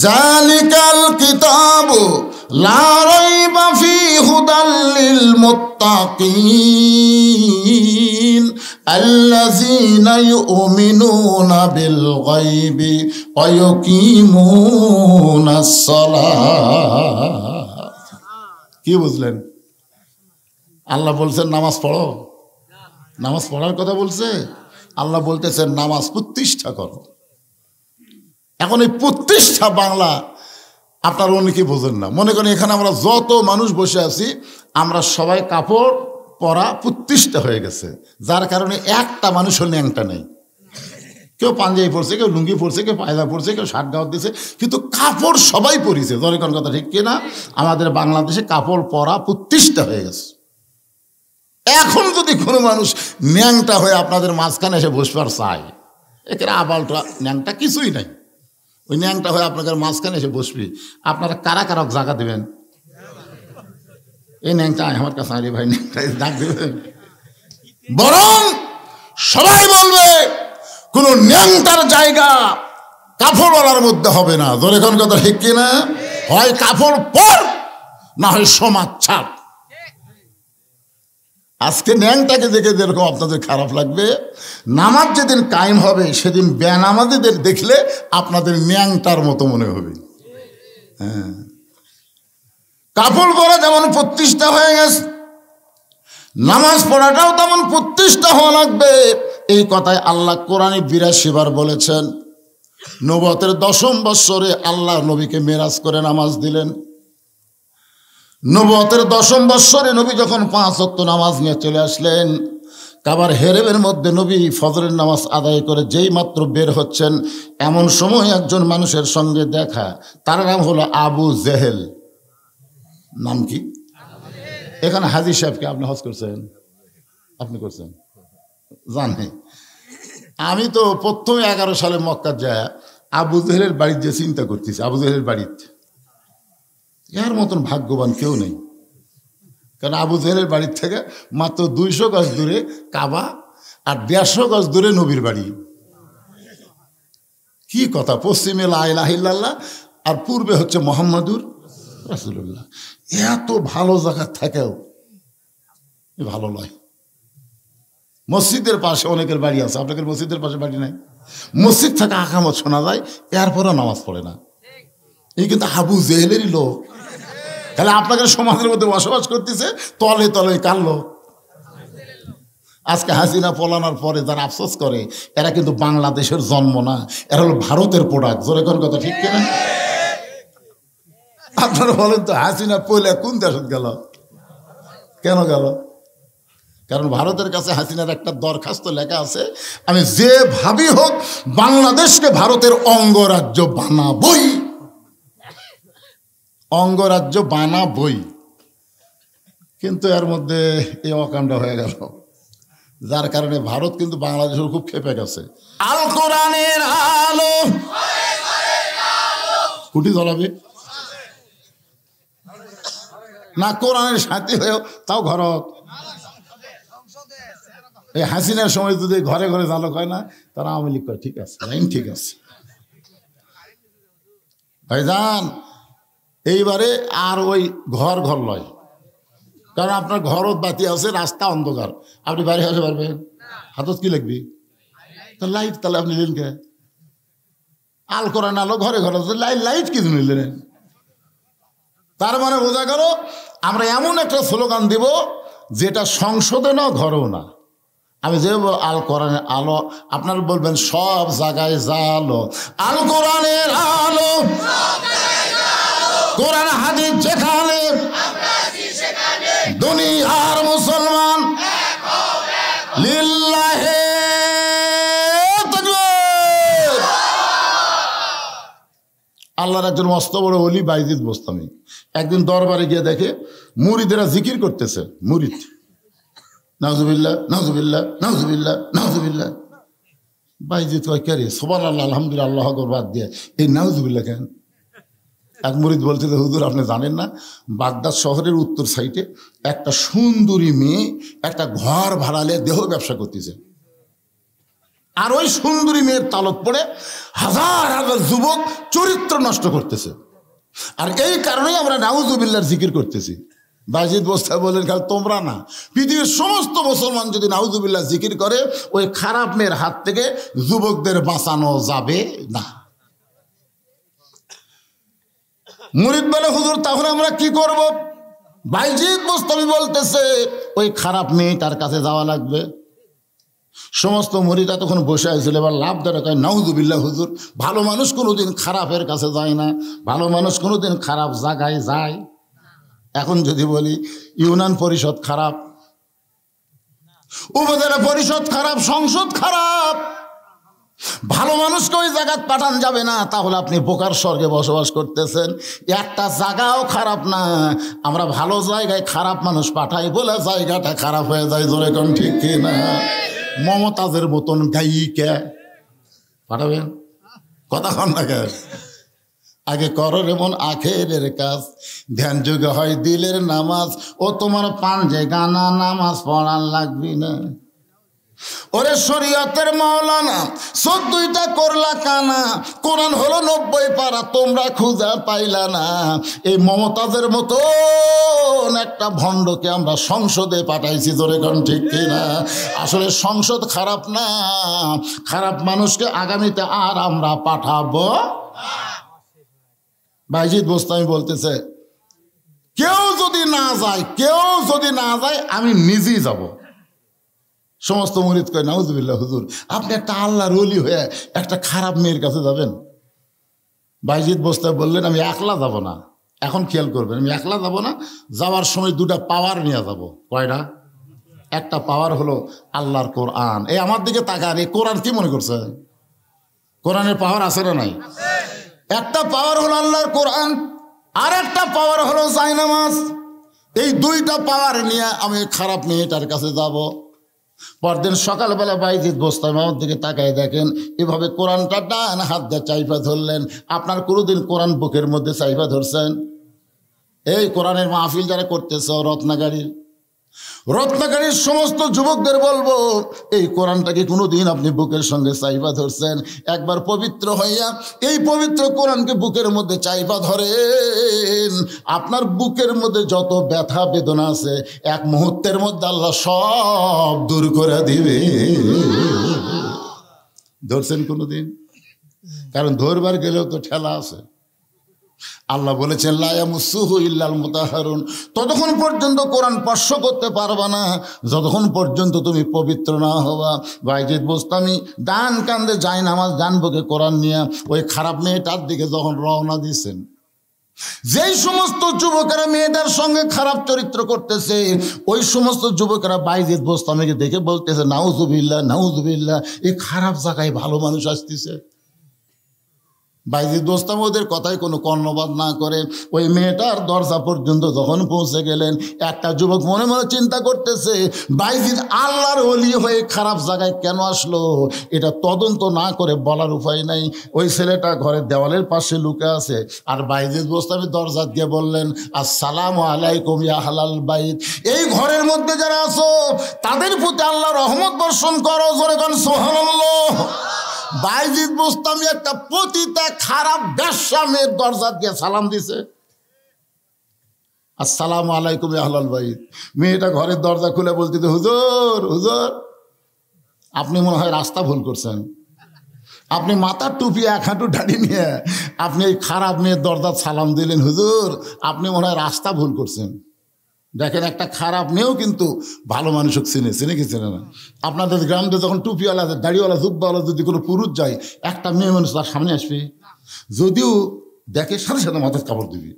জালিকাল কিতাবু লা রাইবা ফীহি হুদাল লিল মুত্তাকিন আল্লাযীনা ইউমিনুনা বিল গায়বি ওয়া ইউকিমুনাস সালাত। কি বুঝলেন? আল্লাহ বলছেন নামাজ পড়ো, নামাজ পড়ার কথা বলছে। আল্লাহ বলতেছেন নামাজ প্রতিষ্ঠা করো। এখন এই প্রতিষ্ঠা বাংলা আপনারা অনেকেই বোঝেন না। মনে করেন এখানে আমরা যত মানুষ বসে আছি, আমরা সবাই কাপড় পরা প্রতিষ্ঠা হয়ে গেছে, যার কারণে একটা মানুষও ন্যাংটা নেই। কেউ পাঞ্জাবি পরছে, কেউ লুঙ্গি পরছে, কেউ পায়জামা পরছে, কেউ শার্ট গাউট দিছে, কিন্তু কাপড় সবাই পরিছে। জনগণ কথা ঠিক কিনা? আমাদের বাংলাদেশে কাপড় পরা প্রতিষ্ঠা হয়ে গেছে। এখন যদি কোনো মানুষ ন্যাংটা হয়ে আপনাদের মাঝখানে এসে বসবার চায়, এখানে আবালটা ন্যাংটা কিছুই নাই, ওই ন্যাংটা হয়ে আপনাদের মাঝখানে এসে বসবি, আপনারা কারা কারা জায়গা দেবেন? এই ন্যাংটা আমার কাছে আরে ভাই ন্যাংটা ডাক দেবেন? বরং সবাই বলবে কোন ন্যাংটার জায়গা কাপড়ওয়ালার মধ্যে হবে না। ধরে কোন কথা ঠিক কিনা? হয় কাপড় পর, না হয় সমাজ ছাপ। আজকে ন্যাংটাকে দেখে যেরকম আপনাদের খারাপ লাগবে, নামাজ যেদিন কায়েম হবে সেদিন বেনামাজিদের দেখলে আপনাদের ন্যাংটার মতো মনে হবে। হ্যাঁ, কাপড় পরা যেমন প্রতিষ্ঠা হয়ে গেছে, নামাজ পড়াটাও তেমন প্রতিষ্ঠা হওয়া লাগবে। এই কথায় আল্লাহ কোরআনে 82 বার বলেছেন। নবুয়তের 10ম বৎসরে আল্লাহ নবীকে মেরাজ করে নামাজ দিলেন। নবুয়তের 10ম বৎসরে নবী যখন 5 ওয়াক্ত নামাজ নিয়ে চলে আসলেন, কাবার হেরেমের মধ্যে নবী ফজরের নামাজ আদায় করে যেই মাত্র বের হচ্ছেন, এমন সময় একজন মানুষের সঙ্গে দেখা। তার নাম হলো আবু জেহেল। নাম কি? এখানে হাজী সাহেবকে আপনি হজ করছেন? আপনি করছেন? জানে আমি তো প্রথমে 11 সালে মক্কা যায় আবু জেহেলের বাড়ির যে চিন্তা করতেছি, আবু জেহেলের বাড়িতে এর মতন ভাগ্যবান কেউ নেই। কারণ আবু জেহেলের বাড়ির থেকে মাত্র 200 গজ দূরে কাবা আর 150 গজ দূরে নবীর বাড়ি। কি কথা, পশ্চিমে লা ইলাহা ইল্লাল্লাহ আর পূর্বে হচ্ছে মুহাম্মাদুর রাসূলুল্লাহ। এত ভালো জায়গা থেকেও ভালো নয়। মসজিদের পাশে অনেকের বাড়ি আছে, আপনাদের মসজিদের পাশে বাড়ি নাই? মসজিদ থেকে আকামত শোনা যায়, এরপরও নামাজ পড়ে না। এই কিন্তু আবু জেহেলেরই লোক। তাহলে আপনাদের সমাজের মধ্যে বসবাস করতেছে, তলে তলে কার লোক? আজকে হাসিনা পলানোর পরে যারা আফসোস করে, এরা কিন্তু বাংলাদেশের জন্ম না, এরা হলো ভারতের প্রোডাক্ট। জোরে কোন কথা, ঠিক কিনা? আপনারা বলেন তো, হাসিনা পয়লা কোন দেশত গেল? কেন গেল? কারণ ভারতের কাছে হাসিনার একটা দরখাস্ত লেখা আছে, আমি যেভাবে হোক বাংলাদেশকে ভারতের অঙ্গরাজ্য বানাবই, অঙ্গরাজ্য বানাবই। কিন্তু এর মধ্যে এই অকাণ্ড হয়ে গেল, যার কারণে ভারত কিন্তু বাংলাদেশের খুব ক্ষেপে গেছে। আল কোরআনের আলো কুটি জ্বলাবে না, কোরআনের সাথী হয়েও তাও ঘর। এই হাসিনার সময় যদি ঘরে ঘরে জ্বালক হয় না, তারা আওয়ামী লীগ করে ঠিক আছে, লাইন ঠিক আছে। ভাইজান এইবারে আর ওই ঘর ঘর লয়, কারণ আপনার ঘরত বাতি আছে, রাস্তা অন্ধকার, আপনি বাইরে আসতে পারবেন? হাতত কি লাগবে? তো লাইট, তাহলে আপনি নিলেন কে? আল কোরআন আলো ঘরে ঘরে লাইট কি নিলেন? তার মানে বোঝা গেল আমরা এমন একটা স্লোগান দিব যেটা সংসদে না, ঘরেও না। আমি যে আল কোরআনের আলো, আপনারা বলবেন সব জায়গায় জালো, আল কোরআনের আলো, কোরআন হাদিস যেখানে, দুনিয়ার মুসলমান লিল্লাহে তাকবীর। আল্লাহর একজন মস্ত বড় ওলি বাইজিদ বোস্তামি একদিন দরবারে গিয়ে দেখে মুরিদেরা জিকির করতেছে। মুরিদ নাউজুবিল্লাহ নাউজুবিল্লাহ নাউজুবিল্লাহ নাউজুবিল্লাহ। বাইজিদ কয় কে রে? সুবহানাল্লাহ আলহামদুলিল্লাহ আল্লাহু আকবার বাদ দিয়ে এই নাউজুবিল্লাহ কেন? এক মুরিদ বলছে যে হুজুর আপনি জানেন না, বাগদাদ শহরের উত্তর সাইডে একটা সুন্দরী মেয়ে একটা ঘর ভাড়ালে দেহ ব্যবসা করতেছে, আর ওই সুন্দরী মেয়ের তালত পড়ে হাজার হাজার যুবক চরিত্র নষ্ট করতেছে, আর এই কারণেই আমরা নাউজুবিল্লাহর জিকির করতেছি। বাইজিদ বোস্তামি বললেন খালি তোমরা না, পৃথিবীর সমস্ত মুসলমান যদি নাউজুবিল্লাহ জিকির করে, ওই খারাপ মেয়ের হাত থেকে যুবকদের বাঁচানো যাবে না। মুরিদ বলে হুজুর তাহলে আমরা কি করব? বাইজিদ বোস্তামি বলতেছে ওই খারাপ মেয়েটার কাছে যাওয়া লাগবে। সমস্ত মুরিদা তখন বসে আসছিল, এবার লাভ ধরে কয় নাউজুবিল্লাহ হুজুর, ভালো মানুষ কোনোদিন খারাপের কাছে যায় না, ভালো মানুষ কোনোদিন খারাপ জায়গায় যায়। এখন যদি বলি ইউনিয়ন পরিষদ খারাপ, উপজেলা পরিষদ খারাপ, সংসদ খারাপ, ভালো মানুষকে ওই জায়গায় পাঠান যাবে না, তাহলে আপনি বোকার স্বর্গে বসবাস করতেছেন। একটা জায়গাও খারাপ না, আমরা ভালো জায়গায় খারাপ মানুষ পাঠাই বলে জায়গাটা খারাপ হয়ে যায়। জোরে কোন ঠিক কি না? মমতাজের মতন গায়িকা পাঠাবেন? কথা কন না কেন? আগে করো এমন আখেরের কাজ, ধ্যান যুগে হয় দিলের নামাজ, ও তোমার পাঞ্জে গানা নামাজ পড়ার লাগবি না। ওরে শরীয়তের মাওলানা 14টা করলা কানা, কোরআন হলো 90 পারা, তোমরা খুঁজা পাইলা না। এই মমতাজের মতো একটা ভণ্ডকে আমরা সংসদে পাঠাইছি। জোরে কোন ঠিক কিনা? আসলে সংসদ খারাপ না, খারাপ মানুষকে আগামীতে আর আমরা পাঠাবো। বাইজিদ বোস্তামি বলতেছে কেউ যদি না যায় আমি নিজেই যাব। সমস্ত মুরিদ কয় নাউজুবিল্লাহ হুজুর, আপনি একটা আল্লাহর ওলি হয়ে একটা খারাপ মেয়ের কাছে যাবেন? বাইজিদ বোস্তামি বললেন আমি একলা যাব না। এখন খেয়াল করবেন, আমি একলা যাব না, যাওয়ার সময় 2টা পাওয়ার নিয়ে যাব। কয়টা? একটা পাওয়ার হলো আল্লাহর কোরআন। এই আমার দিকে তাকান, এই কোরআন কি মনে করছে? কোরআনের পাওয়ার আছে না নাই? একটা পাওয়ার হলো আল্লাহর কোরআন, আর একটা পাওয়ার হলো জায়নামাজ। এই 2টা পাওয়ার নিয়ে আমি খারাপ মেয়েটার কাছে যাব। পরদিন সকালবেলা বাইজিদ বোস্তামি আমার দিকে তাকায় দেখেন এভাবে কোরআনটা ডান হাত দিয়ে চাইপা ধরলেন। আপনার কোনোদিন কোরআন বুকের মধ্যে চাইপা ধরছেন? এই কোরআনের মাহফিল যারা করতেছ রত্নাগাড়ির সমস্ত যুবকদের বলবো, এই কোরআনটাকে কোনোদিন আপনি বুকের সঙ্গে চাইপা ধরছেন? একবার পবিত্র হইয়া এই পবিত্র কোরআনকে বুকের মধ্যে চাইপা ধরেন, আপনার বুকের মধ্যে যত ব্যথা বেদনা আছে এক মুহূর্তের মধ্যে আল্লাহ সব দূর করে দিবে। ধরছেন কোনোদিন? কারণ ধরবার গেলেও তো ঠেলা আছে। আল্লাহ বলেছেন লা ইয়ামাসসুহু ইল্লাল মুতাহহারুন, ততক্ষণ পর্যন্ত কোরআন স্পর্শ করতে পারবা না যতক্ষণ পর্যন্ত তুমি পবিত্র না হবা। বাইজিদ বোস্তামি ডান কান্দে যায় নামাজ, ডান বুকে কোরআন নিয়ে ওই খারাপ মেয়েটার দিকে যখন রওনা দিয়েছেন, যেই সমস্ত যুবকেরা মেয়েদের সঙ্গে খারাপ চরিত্র করতেছে ওই সমস্ত যুবকেরা বাইজিদ বোস্তামিকে দেখে বলতেছে নাউজুবিল্লাহ নাউজুবিল্লাহ, এই খারাপ জায়গায় ভালো মানুষ আসতেছে। বাইজিদ বোস্তামি ওদের কথায় কোনো কর্ণপাত না করে ওই মেয়েটার দরজা পর্যন্ত যখন পৌঁছে গেলেন, একটা যুবক মনে মনে চিন্তা করতেছে বাইজিদ আল্লাহর ওলি হয়ে খারাপ জায়গায় কেন আসলো, এটা তদন্ত না করে বলার উপায় নাই। ওই ছেলেটা ঘরের দেওয়ালের পাশে লুকে আছে, আর বাইজিদ বোস্তামি দরজা দিয়ে বললেন আসসালামু আলাইকুম ইয়া আহলাল বাইত, এই ঘরের মধ্যে যারা আছো তাদের প্রতি আল্লাহ রহমত বর্ষণ করো, জোরে কোন সুবহানাল্লাহ। বাইজিদ বোস্তামি একটা পতিতা খারাপ বেশ্যা মেয়ের দরজা দিয়ে সালাম দিছে, আসসালামু আলাইকুম ইয়া আহলাল বাইত। মেয়েটা ঘরের দরজা খুলে বলতেছে হুজুর হুজুর, আপনি মনে হয় রাস্তা ভুল করছেন, আপনি মাথার টুপি এক হাঁটু দাড়ি নিয়ে আপনি এই খারাপ মেয়ের দরজা সালাম দিলেন, হুজুর আপনি মনে হয় রাস্তা ভুল করছেন। দেখেন একটা খারাপ মেয়েও কিন্তু ভালো মানুষকে চিনে কি চিনে না? আপনাদের গ্রামে যখন টুপিওয়ালা দাড়িওয়ালা জুব্বাওয়ালা যদি কোনো পুরুষ যায়, একটা মেয়ে মানুষ তার সামনে আসবে, যদিও দেখে সাথে সাথে মাথার কাপড় দিবি।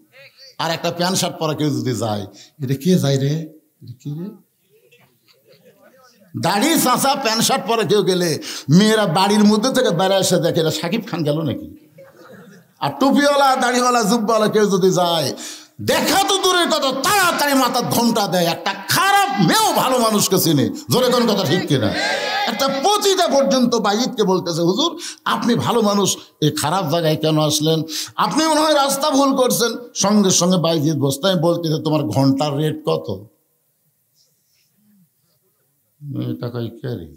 আর একটা প্যান্ট শার্ট পরা কেউ যদি যায়, এটা কে যায় রে, এটা কি রে? দাড়ি চাঁচা প্যান্ট শার্ট পরে কেউ গেলে মেয়েরা বাড়ির মধ্যে থেকে বেড়ায় এসে দেখে এটা সাকিব খান গেল নাকি। আর টুপিওয়ালা দাড়িওয়ালা জুব্বাওয়ালা কেউ যদি যায়, দেখা তো দূরের কথা তাড়াতাড়ি মাথার ঘোমটা দেয়। একটা খারাপ মেয়েও ভালো মানুষকে চিনে, জোরে কোন কথা ঠিক কিনা? একটা পতিতা পর্যন্ত বাইজিদকে বলতেছে হুজুর আপনি ভালো মানুষ, এই খারাপ জায়গায় কেন আসলেন? আপনি মনে হয় রাস্তা ভুল করছেন। সঙ্গে সঙ্গে বাইজিদ বোস্তামি বলতেছে তোমার ঘন্টার রেট কত? টাকাই ক্যারি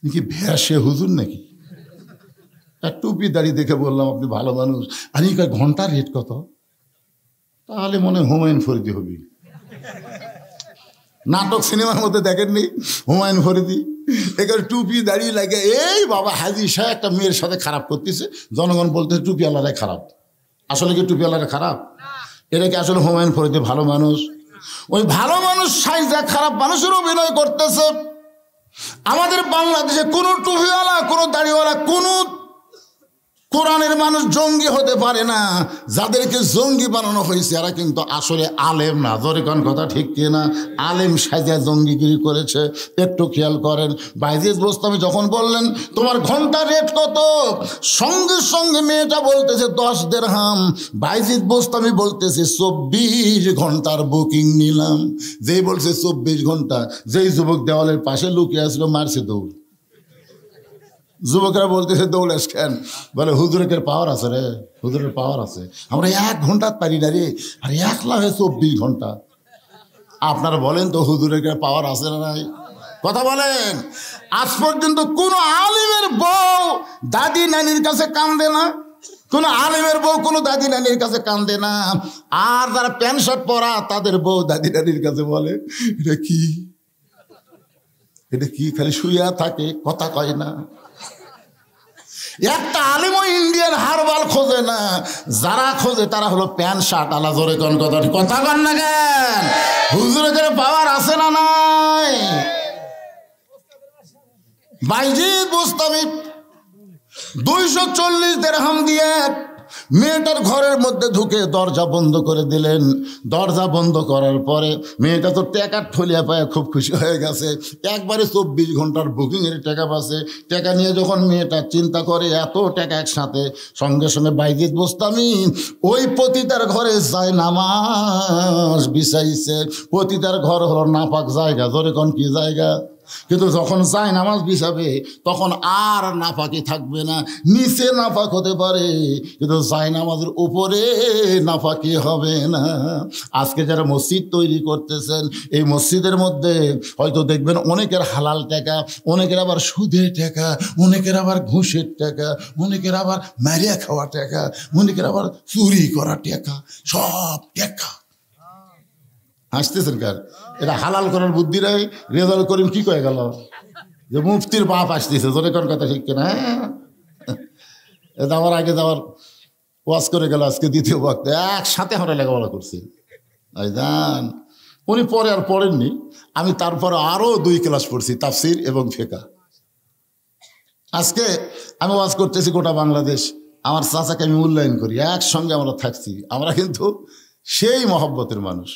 নাকি ভ্যাসে হুজুর নাকি? টুপি দাড়ি দেখে বললাম আপনি ভালো মানুষ, আর ঘন্টার রেট কত? তাহলে মনে হুমায়ুন ফরিদি হবি। নাটক সিনেমার মধ্যে দেখেননি হুমায়ুন ফরিদি, এখানে টুপি দাঁড়িয়ে লাগে এই বাবা হাজি সাহেব একটা মেয়ের সাথে খারাপ করতেছে, জনগণ বলতেছে টুপিওয়ালারাই খারাপ। আসলে কি টুপিওয়ালারা খারাপ? এটা কি আসলে হুমায়ুন ফরিদি ভালো মানুষ? ওই ভালো মানুষ সাইজা খারাপ মানুষের অভিনয় করতেছে। আমাদের বাংলাদেশে কোনো টুপিওয়ালা কোনো দাড়িওয়ালা কোনো কোরআনের মানুষ জঙ্গি হতে পারে না। যাদেরকে জঙ্গি বানানো হয়েছে এরা কিন্তু আসলে আলেম না, জোরে কোন কথা ঠিক কিনা? আলেম সাজা জঙ্গিগিরি করেছে। একটু খেয়াল করেন, বাইজিদ বোস্তামি যখন বললেন তোমার ঘন্টার রেট কত, সঙ্গে সঙ্গে মেয়েটা বলতেছে 10 দিরহাম। বাইজিদ বোস্তামি বলতেছে 24 ঘন্টার বুকিং নিলাম। যেই বলছে 24 ঘন্টা, যেই যুবক দেওয়ালের পাশে লুকিয়ে আসলো মারছে দৌড়। যুবকরা বলতেছে দৌড়াস কেন? বলে হুজুরের পাওয়ার আছে রে, হুজুরের পাওয়ার আছে, আমরা 1 ঘন্টা পারি না রে, আর 1 লাখে 24 ঘন্টা। আপনারা বলেন তো হুজুরের পাওয়ার আছে না নাই? কথা বলেন। আজ পর্যন্ত কোন আলিমের বউ দাদি নানির কাছে কান্দে না, কোন আলিমের বউ কোনো দাদি নানির কাছে কান্দে না। আর যারা প্যান্ট শার্ট পরা তাদের বউ দাদি নানির কাছে বলে এটা কি, এটা কি, খালি শুইয়া থাকে, কথা কয় না। একটা আলিম ইন্ডিয়ান হারবাল খোঁজে না, যারা খোঁজে তারা হলো প্যান্ট শার্ট আলা। জোরে কোন কথা, কথা কন না কেন? হুজুরের পাওয়ার আছে না নাই? বাইজিদ বোস্তামি 240 দিরহাম দিয়ে মেয়েটার ঘরের মধ্যে ঢুকে দরজা বন্ধ করে দিলেন। দরজা বন্ধ করার পরে মেয়েটা তো টাকার ঠলিয়া পায় খুব খুশি হয়ে গেছে, একবারে 24 ঘন্টার বুকিংয়ের টাকা পাচ্ছে। টাকা নিয়ে যখন মেয়েটা চিন্তা করে এত টাকা একসাথে, সঙ্গে সঙ্গে বাইজিদ বোস্তামি ওই পতিতার ঘরে যায় নামাজ বিছাইছে। পতিতার ঘর হলো নাপাক জায়গা, ধরে কোন কি জায়গা? কিন্তু যখন যায় নামাজ বিছাবে তখন আর নাপাকি থাকবে না। নিচে নাপাক হতে পারে কিন্তু যায় নামাজের উপরে নাপাকি হবে না। আজকে যারা মসজিদ তৈরি করতেছেন এই মসজিদের মধ্যে হয়তো দেখবেন অনেকের হালাল টাকা, অনেকের আবার সুদের টাকা, অনেকের আবার ঘুষের টাকা, অনেকের আবার মারিয়া খাওয়া টাকা, অনেকের আবার চুরি করা টাকা, সব টাকা। হাসতেছেন কার? এটা হালাল করার বুদ্ধিরাই রেজাল করিম কি কয়ে গেল যে মুফতির বাপ আসতেছে, জোরে কোন কথা ঠিক কিনা? এটা আমার আগে যাওয়ার ওয়াজ করে গেল, আজকে দ্বিতীয় বক্তা একসাথে আমরা লেখাপড়া করছি। জান উনি পরে আর পড়েননি, আমি তারপরে আরো 2 ক্লাস পড়ছি, তাফসির এবং ফিকহ। আজকে আমি ওয়াজ করতেছি গোটা বাংলাদেশ, আমার চাচাকে আমি মূল্যায়ন করি, একসঙ্গে আমরা থাকছি, আমরা কিন্তু সেই মহব্বতের মানুষ।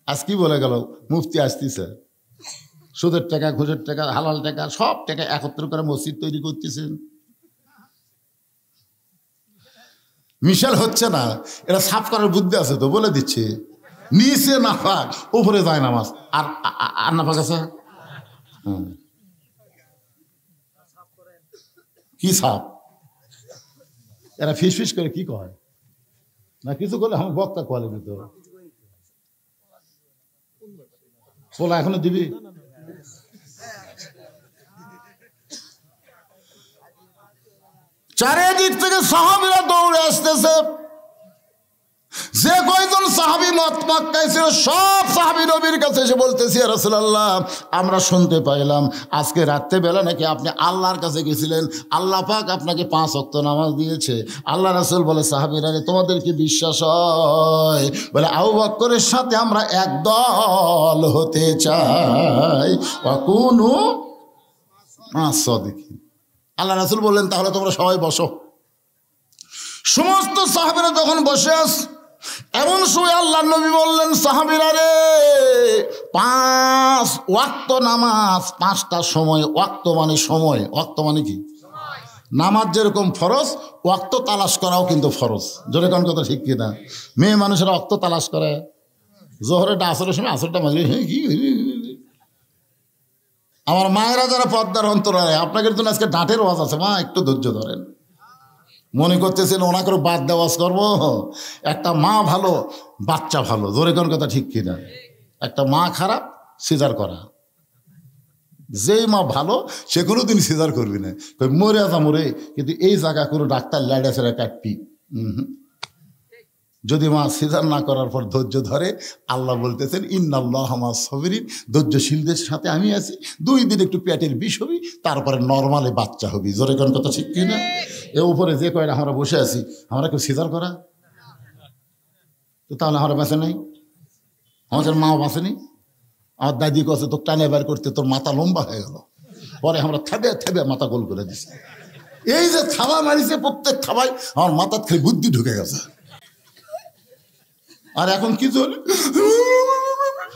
আজ কি বলে গেল মুফতি আসতেছে, সুদের টাকা, ঘুষের টাকা, হালাল টাকা, সব টাকা একত্র করে মসজিদ তৈরি করতেছেন। মিশাল হচ্ছে না, এটা সাফ করার বুদ্ধি আছে তো, বলে দিচ্ছে নিচে নাফাক উপরে যায় নামাজ। আর আর নাফাক আছে কি সাপ? এরা ফিস ফিস করে কি কয় না কিছু করলে আমার বক্তা কলে না তো বলা এখনো দিবি। চারিদিক থেকে সাহাবীরা দৌড়ে আসতেছে। যে কয়জন সাহাবী মক্কায় ছিল সব সাহাবী নবীর কাছে এসে বলতেছি, ইয়া রাসূলুল্লাহ আমরা শুনতে পাইলাম আজকে রাত্রেবেলা নাকি আপনি আল্লাহর কাছে গেছিলেন, আল্লাহ পাক আপনাকে 5 ওয়াক্ত নামাজ দিয়েছে। আল্লাহ রাসূল বলে, সাহাবীরা তোমাদের কি বিশ্বাস হয়? বলে, আবু বকরের সাথে আমরা এক দল হতে চাই। ওয়াকুনু মা'আস-সাদিকিন। আল্লাহ রাসূল বললেন তাহলে তোমরা সবাই বসো। সমস্ত সাহাবীরা যখন বসে আছে এমন সময় আল্লাহর নবী বললেন, সাহাবীরা রে 5 ওয়াক্ত নামাজ, 5টা সময়। ওয়াক্ত মানে সময়, ওয়াক্ত মানে কি? নামাজ যেরকম ফরজ, ওয়াক্ত তালাশ করাও কিন্তু ফরজ। জোরে কোন কথা ঠিক কিনা? মেয়ে মানুষেরা ওয়াক্ত তালাশ করে, জোহরেটা আসরের সময়, আসরটা মাঝে আমার মায়েরা যারা পর্দার অন্তরালে, আপনাদের জন্য আজকে ডাঁটের ওয়াজ আছে, মা একটু ধৈর্য ধরেন। মনে করতেছেন ওনাকে বাদ দেওয়াজ করবো? একটা মা ভালো, বাচ্চা ভালো। জোরে কোন কথা ঠিক কিনা? একটা মা খারাপ, সিজার করা। যেই মা ভালো সে কোনোদিন সিজার করবি না, মরে আসা মরে, কিন্তু এই জায়গা কোনো ডাক্তার লাইডা ছেড়ে কাটবি। যদি মা সিজার না করার পর ধৈর্য ধরে, আল্লাহ বলতেছেন ইন্নাল্লাহা মা'আস সাবিরিন, ধৈর্যশীলদের সাথে আমি আছি। 2 দিন একটু পেটের বিষ হবি, তারপরে নর্মালে বাচ্চা হবি। জোরে কোন কথা ঠিক কিনা? এ উপরে যে কয়টা আমরা বসে আছি, আমরা কেউ সিজার করা? তো তাহলে আমরা বাঁচে নাই, আমাদের মাও বাঁচেনি। আমার দাদি কাছে তো টানে বের করতে তোর মাথা লম্বা হয়ে গেল, পরে আমরা থেবে থেবে মাথা গোল করে দিছি। এই যে থাবা মারিছে প্রত্যেক থাবাই আমার মাথার খেয়ে বুদ্ধি ঢুকে গেছে। আর এখন কি চলে,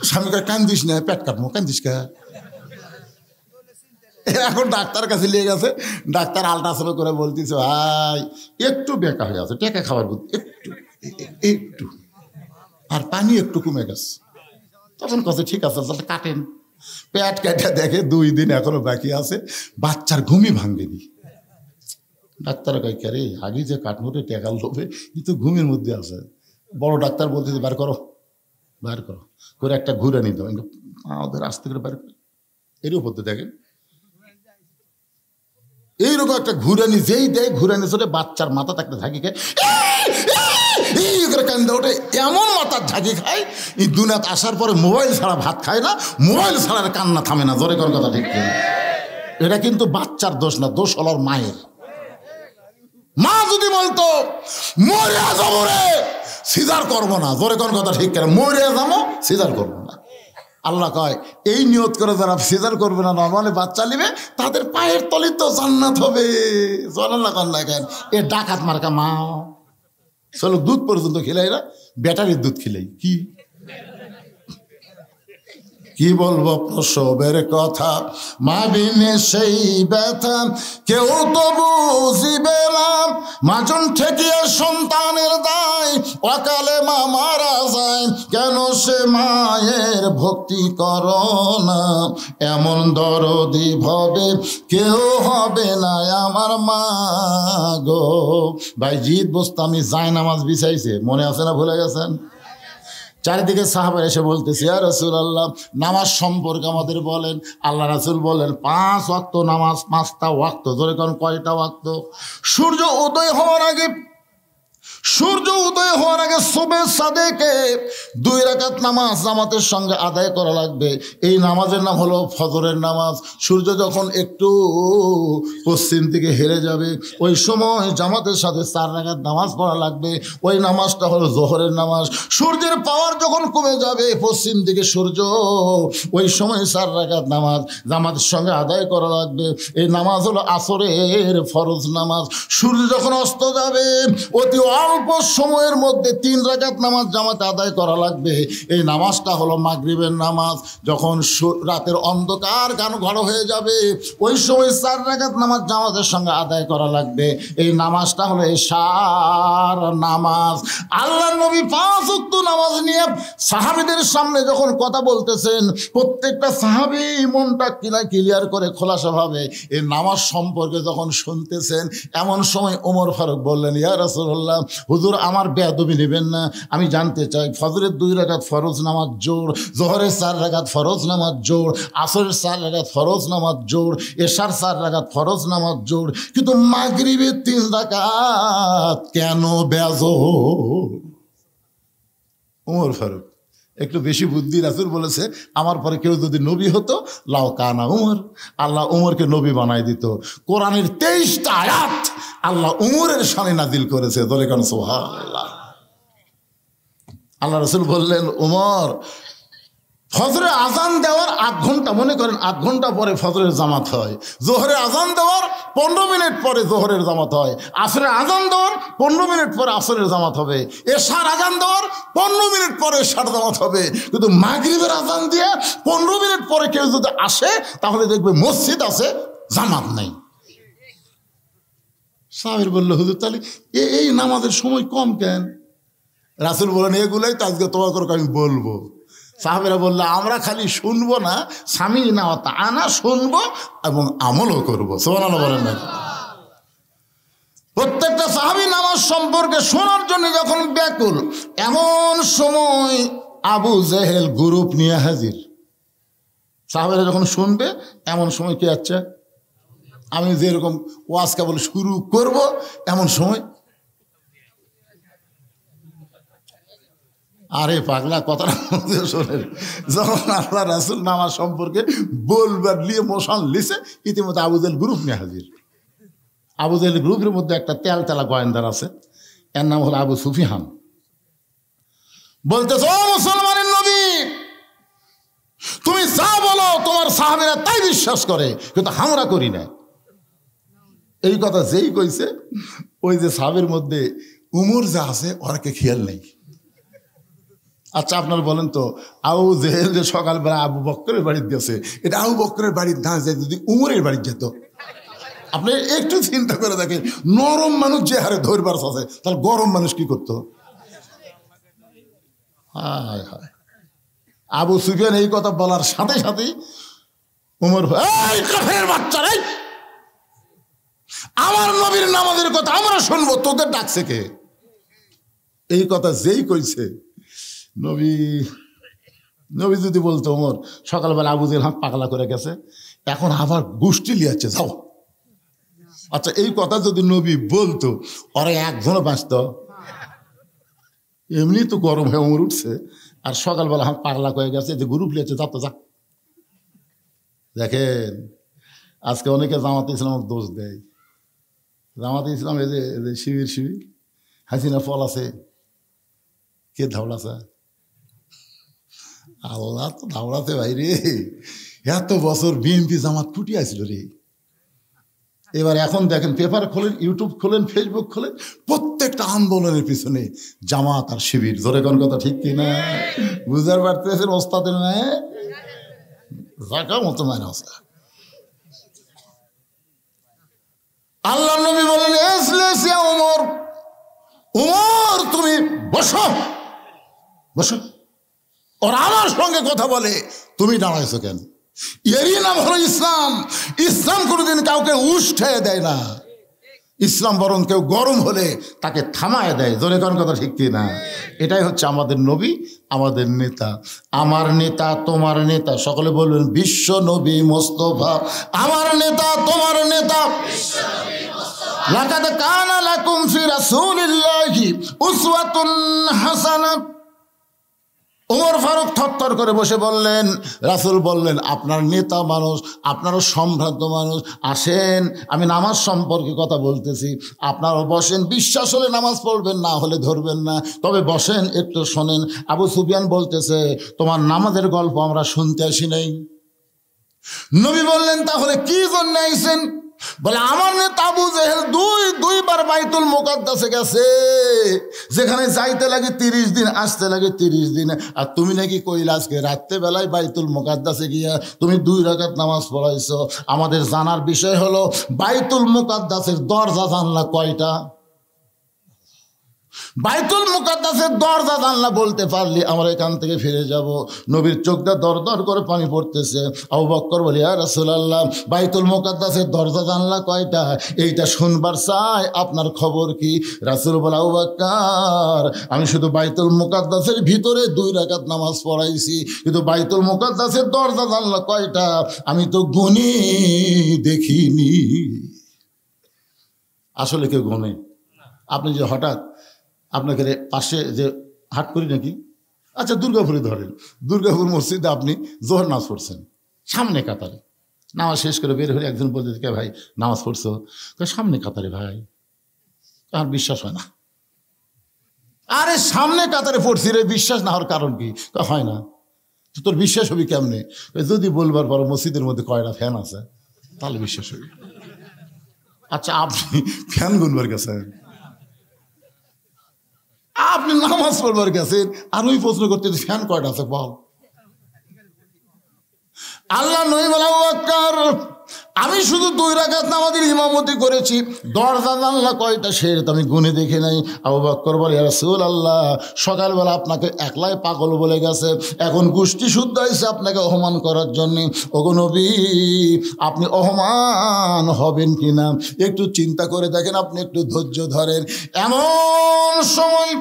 স্বামীকে কান্দিস না, পেট কাটবো, কান্দিস কে? এখন ডাক্তার কাছে নিয়ে গেছে, ডাক্তার আল্ট্রাসাউন্ড করে বলতেছে ভাই একটু বেকা হয়ে আছে, টেকা খাবার বুদ্ধি একটু একটু, আর পানি একটু কমে গেছে। তখন কাছে ঠিক আছে তাহলে কাটেন। পেট কেটে দেখে 2 দিন এখনো বাকি আছে, বাচ্চার ঘুমই ভাঙেনি। ডাক্তার কয় কে রে, আগে যে কাটমোটে টেকাল লোভে ই তো ঘুমের মধ্যে আছে। বড় ডাক্তার বলতেছে বার করো, বার করো করে একটা ঘুরে নিতে ওদের আস্তে করে বার করে। এর উপর তো দেখেন এইরকম একটা ঘুরানি, যেই দেয় ঘুরানি চলে বাচ্চার মাথা থাকতে ঝাঁকি খায়, এই করে কান্দে ওঠে, এমন মাথার ঝাঁকি খায়। এই দুনিয়াতে আসার পরে মোবাইল ছাড়া ভাত খায় না, মোবাইল ছাড়া কান্না থামে না। জোরে কোন কথা ঠিক কিনা? এটা কিন্তু বাচ্চার দোষ না, দোষ হলো মায়ের। মা যদি বলতো মরিয়া যাবো রে, সিজার করবো না। জোরে কোন কথা ঠিক কিনা? মরিয়া যাবো, সিজার করবো না। আল্লাহ কয় এই নিয়ত করে যারা সিজার করবে না, নর্মালি বাচ্চা নিবে, তাদের পায়ের তলে তো জান্নাত হবে। জান্নাত কান্না কেন? এ ডাকাত মার্কা মা। চলো দুধ পর্যন্ত খিলাই না, ব্যাটারির দুধ খিলাই কি? কি বলবো প্রসবের কথা, মা বিনে সেই ব্যথা কেউ তো বুঝিবে না। মাজন ঠেকিয়ে সন্তানের দায়, অকালে মা মারা যায়, কেন সে মায়ের ভক্তি করো না। এমন দরদি ভবে কেউ হবে না আমার মা গো। ভাই জিদ বোস্তামি জায়নামাজ বিছাইছে, মনে আছে না, ভুলে গেছেন? চারিদিকে সাহাবা এসে বলতেছে, ইয়া রাসূলুল্লাহ, নামাজ সম্পর্কে আমাদের বলেন। আল্লাহ রাসূল বলেন, 5 ওয়াক্ত নামাজ, 5টা ওয়াক্ত। ধরে কোন কয়টা ওয়াক্ত? সূর্য উদয় হওয়ার আগে, সূর্য উদয় হওয়ার আগে সুবহে সাদেকে 2 রাকাত নামাজ জামাতের সঙ্গে আদায় করা লাগবে। এই নামাজের নাম হলো ফজরের নামাজ। সূর্য যখন একটু পশ্চিম দিকে হেরে যাবে, ওই সময় জামাতের সাথে 4 রাকাত নামাজ পড়া লাগবে। ওই নামাজটা হলো জোহরের নামাজ। সূর্যের পাওয়ার যখন কমে যাবে, পশ্চিম দিকে সূর্য, ওই সময় 4 রাকাত নামাজ জামাতের সঙ্গে আদায় করা লাগবে। এই নামাজ হলো আসরের ফরজ নামাজ। সূর্য যখন অস্ত যাবে, অতি অল্প সময়ের মধ্যে 3 রাকাত নামাজ জামাতে আদায় করা লাগবে। এই নামাজটা হলো মাগরিবের নামাজ। যখন রাতের অন্ধকার ঘন হয়ে যাবে, ওই সময় 4 রাকাত নামাজ জামাতের সঙ্গে আদায় করা লাগবে। এই নামাজটা হলো এশার নামাজ। আল্লাহ নবী 5 ওয়াক্ত নামাজ নিয়ে সাহাবীদের সামনে যখন কথা বলতেছেন, প্রত্যেকটা সাহাবী মনটা ক্লিয়ার করে খোলাসাভাবে এই নামাজ সম্পর্কে যখন শুনতেছেন, এমন সময় ওমর ফারুক বললেন, ইয়া রাসূলুল্লাহ, হুজুর আমার বেয়াদবি নেবেন না, আমি জানতে চাই ফজরের 2 রাকাত ফরজ নামাজ জোর, জোহরের 4 রাকাত ফরজ নামাজ জোর, আসরের 4 রাকাত ফরজ নামাজ জোর, এশার 4 রাকাত ফরজ নামাজ জোর, কিন্তু মাগরিবের 3 রাকাত কেন বেজোর? ওমর ফারুক একটু বেশি বুদ্ধি। রাসূল বলেছে, আমার পরে কেউ যদি নবী হতো, লাও কানা উমর, আল্লাহ উমরকে নবী বানাই দিত। কোরআনের 23টা আয়াত আল্লাহ উমরের শানে নাজিল করেছে। ধরে কেন সুবহানাল্লাহ। আল্লাহ রাসূল বললেন, উমর, ফজরে আজান দেওয়ার 8 ঘন্টা, মনে করেন 8 ঘন্টা পরে ফজরের জামাত হয়, জোহরের আজান দেওয়ার 15 মিনিট পরে জোহরের জামাত হয়, আসরের আজান দেওয়ার 15 মিনিট পরে আসরের জামাত হবে, এশার আজান দেওয়ার 15 মিনিট পরে এশার জামাত হবে। কিন্তু মাগরিবের আজান দিয়ে 15 মিনিট পরে কেউ যদি আসে, তাহলে দেখবে মসজিদ আছে, জামাত নেই। সাহাবীর বলল, হুজুর তাহলে এই নামাজের সময় কম কেন? রাসূল বলেন, এগুলোই তো আজকে তোমাকে আমি বলবো। সাহাবীরা বলল, আমরা খালি শুনবো না, স্বামী না আনা শুনবো এবং আমলও করবো। সুবহানাল্লাহ বলেন না? প্রত্যেকটা সাহাবী নামাজ সম্পর্কে শোনার জন্য যখন ব্যাকুল, এমন সময় আবু জেহেল গ্রুপ নিয়ে হাজির। সাহাবীরা যখন শুনবে, এমন সময় কি আছে, আমি যেরকম ওয়াজ কেবল শুরু করব, এমন সময়, আরে পাগলা কথাটা শোনেন, যখন আল্লাহ রাসূল নামাজ সম্পর্কে বলবার নিয়ে মোশন লিছে, ইতিমধ্যে আবু জেহেল গ্রুপ নিয়ে হাজির। আবু জেহেল গ্রুপের মধ্যে একটা তেলতেলা গোয়েন্দার আছে, এর নাম হলো আবু সুফিয়ান। বলতেছে, ও মুসলমানের নবী, তুমি যা বলো তোমার সাহাবীরা তাই বিশ্বাস করে, কিন্তু আমরা করি না। এই কথা যেই কইছে, ওই যে সাহাবীর মধ্যে উমর যা আছে, ওরকে খেয়াল নেই। আচ্ছা আপনারা বলেন তো, আবু জেহেল যে সকালবেলা আবু বকরের বাড়িতে গেছে, এটা আবু বকরের বাড়ির না যায়, যদি উমরের বাড়িতে যেত, আপনি একটু চিন্তা করে দেখেন, নরম মানুষ যে হারে ধরবার আছে, তাহলে গরম মানুষ কি করতো? হায় হায়। আবু সুফিয়ান এই কথা বলার সাথে সাথেই উমর, এই কাফের বাচ্চারা, আমার নবীর নামাজের কথা আমরা শুনবো, তোদের ডাকছে কে? এই কথা যেই কইছে, নবী যদি বলতো, ওমর সকালবেলা আবু জেহেল হাত পাগলা করে গেছে, এখন আবার গোষ্ঠী লিয়াচ্ছে, যাও। আচ্ছা এই কথা যদি নবী বলতো, ওরা একজনও বাঁচত? এমনি তো গরম হয়ে ওমর উঠছে, আর সকালবেলা হাত পাগলা করে গেছে, যে গ্রুপ লিয়াচ্ছে, যা তো যা। দেখেন আজকে অনেকে জামাতে ইসলামের দোষ দেয়। জামাতে ইসলাম এই যে শিবির হাসিনা ফল আছে, কে ধাওড়াছে? আল্লাহ তো ধাওড়াতে ভাই রে। এত বছর বিএনপি জামাত ফুটি আসছিল রে। এবার এখন দেখেন, পেপার খোলেন, ইউটিউব খোলেন, ফেসবুক খোলেন, প্রত্যেকটা আন্দোলনের পিছনে জামাত আর শিবির। ধরে কোন কথা ঠিক কিনা? বুঝতে পারতেছেন ওস্তাদের? রাখা মতো মানে আছে। আল্লাহ নবী বলেন এসলেসিয়া উমর, উমর তুমি বসো বসো। ওরা আমার সঙ্গে কথা বলে, তুমি দাঁড়াইছো কেন? এরই নাম হলো ইসলাম। ইসলাম কোনোদিন কাউকে উষ্ঠে দেয় না। ইসলাম বরং কেউ গরম হলে তাকে থামায় দেয়। জোরে কোন কথা ঠিক কি না? এটাই হচ্ছে আমাদের নবী, আমাদের নেতা। আমার নেতা তোমার নেতা, সকলে বলবেন বিশ্ব নবী মোস্তফা আমার নেতা তোমার নেতা। লাকাদ কানা লাকুম ফি রাসূলিল্লাহি উসওয়াতুন হাসানাহ। ওমর ফারুক থরথর করে বসে বললেন, রাসূল বললেন আপনার নেতা মানুষ, আপনারও সম্ভ্রান্ত মানুষ, আসেন আমি নামাজ সম্পর্কে কথা বলতেছি, আপনারাও বসেন। বিশ্বাস হলে নামাজ পড়বেন, না হলে ধরবেন না, তবে বসেন একটু শোনেন। আবু সুফিয়ান বলতেছে তোমার নামাজের গল্প আমরা শুনতে আসি নাই। নবী বললেন তাহলে কি জন্য আইছেন? বলে আমার নেতা আবু জেহেল দুইবার বাইতুল মুকাদ্দাসে গেছে, যেখানে যাইতে লাগে 30 দিন, আসতে লাগে 30 দিন। আর তুমি নাকি কইলা আজকে রাত্রে বেলায় বাইতুল মুকাদ্দাসে গিয়া তুমি 2 রাকাত নামাজ পড়াইছো। আমাদের জানার বিষয় হলো বাইতুল মুকাদ্দাসের দরজা জানলা কয়টা? বাইতুল মুকাদ্দাসের দরজা জানলা বলতে পারলি আমরা এখান থেকে ফিরে যাব। নবীর চোখটা দর দর করে পানি পড়তেছে। আবু বকর বলে ইয়া রাসূলুল্লাহ বাইতুল মুকাদ্দাসের দরজা জানলা কয়টা? এইটা শুনবার চাই, আপনার খবর কি? রাসূল বলে আবু বকর আমি শুধু বাইতুল মুকাদ্দাসের ভিতরে 2 রাকাত নামাজ পড়াইছি, কিন্তু বাইতুল মুকাদ্দাসের দরজা জানলা কয়টা আমি তো গুনি দেখিনি। আসলে কেউ গুনে? আপনি যে হঠাৎ আপনাকে পাশে যে হাট করি নাকি, আচ্ছা দুর্গাপুরে ধরেন, দুর্গাপুর মসজিদে আপনি জোহর নামাজ পড়ছেন, সামনে কাতারে নামাজ শেষ করে বের হয়ে একজন বলতে কে ভাই নামাজ পড়ছো? সামনে কাতারে। ভাই আর বিশ্বাস হয় না। আরে সামনে কাতারে পড়ছি রে, বিশ্বাস না হওয়ার কারণ কি? হয় না। তোর বিশ্বাস হবি কেমনে? যদি বলবার পর মসজিদের মধ্যে কয়টা ফ্যান আছে তাহলে বিশ্বাস হবি। আচ্ছা আপনি ফ্যান গুনবার গেছেন, আপনি নামাজ পড়বার গেছেন, আর ওই প্রশ্ন করতে ফ্যান কয়টা আছে বল। আল্লাহ নবী বলে আবু বকর আমি শুধু 2 রাকাত নামাজের ইমামতি করেছি, দরজা জানলা কয়টা সেটা আমি গুনে দেখে নাই। আবু বকর বলে ইয়া রাসূলুল্লাহ সকালবেলা আপনাকে একলাই পাগল বলে গেছে, এখন গোষ্ঠী শুদ্ধ হয়েছে আপনাকে অপমান করার জন্য। ওগো নবী আপনি অপমান হবেন কিনা একটু চিন্তা করে দেখেন, আপনি একটু ধৈর্য ধরেন। এমন সময়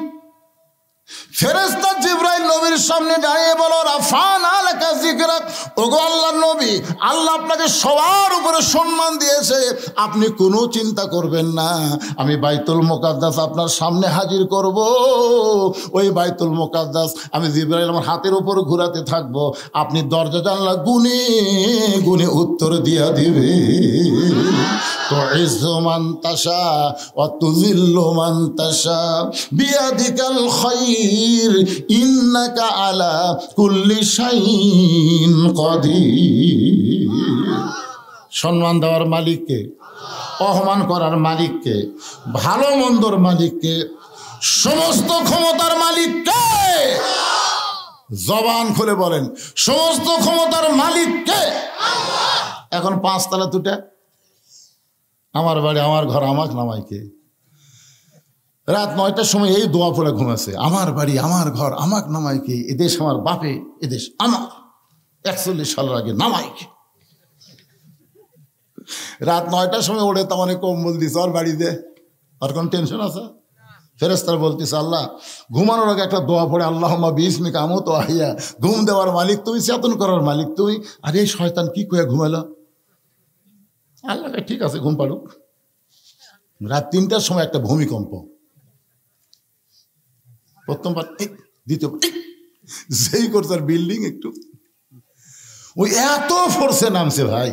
ফেরেশতা জিবরাইল নবীর সামনে দাঁড়িয়ে বলো রাফানা লাকা যিকরাক, ওগো আল্লাহর নবী আল্লাহ আপনাকে সবার উপরে সম্মান দিয়েছে, আপনি কোনো চিন্তা করবেন না, আমি বাইতুল মুকাদ্দাস আপনার সামনে হাজির করব। ওই বাইতুল মুকাদ্দাস আমি জিবরাইল আমার হাতের উপর ঘোরাতে থাকবো, আপনি দরজা জানলা গুনে গুনে উত্তর দিয়া দিবে। তুইজ্জু মান তাশা ওয়া তুযিল্লু মান তাশা বিয়াদিকাল খায়র ইন্নাকা আলা কুল্লি শাইইন কাদির। সম্মান দেওয়ার মালিককে, অপমান করার মালিককে, ভালো মন্দর মালিককে, সমস্ত ক্ষমতার মালিককে। জবান খুলে বলেন সমস্ত ক্ষমতার মালিককে। এখন 5 তলা দুটা, আমার বাড়ি আমার ঘর আমাক নামাইকে। রাত 9টার সময় এই দোয়া পড়ে ঘুমাছে, আমার বাড়ি আমার ঘর আমাক নামাইকে, এদেশ আমার বাপে, এদেশ আমার, 41 সালের আগে নামাইকে। রাত 9টার সময় ওড়ে তো অনেক কম্বল দিছে ওর বাড়িতে, আর কোন টেনশন আছে? ফেরেশতারা বলতেছে আল্লাহ ঘুমানোর আগে একটা দোয়া পড়ে আল্লাহুম্মা বিইসমিকা আমুতু ওয়া আহইয়া, ঘুম দেওয়ার মালিক তুই, চেতন করার মালিক তুই। আর এই শয়তান কি কইয়া ঘুমালো? আল্লাহ ঠিক আছে ঘুম পাড়ুক। রাত 3টার সময় একটা ভূমিকম্প, প্রথমবার দ্বিতীয়বার যেই করছে বিল্ডিং একটু ওই এত ফোর্সে নামছে ভাই,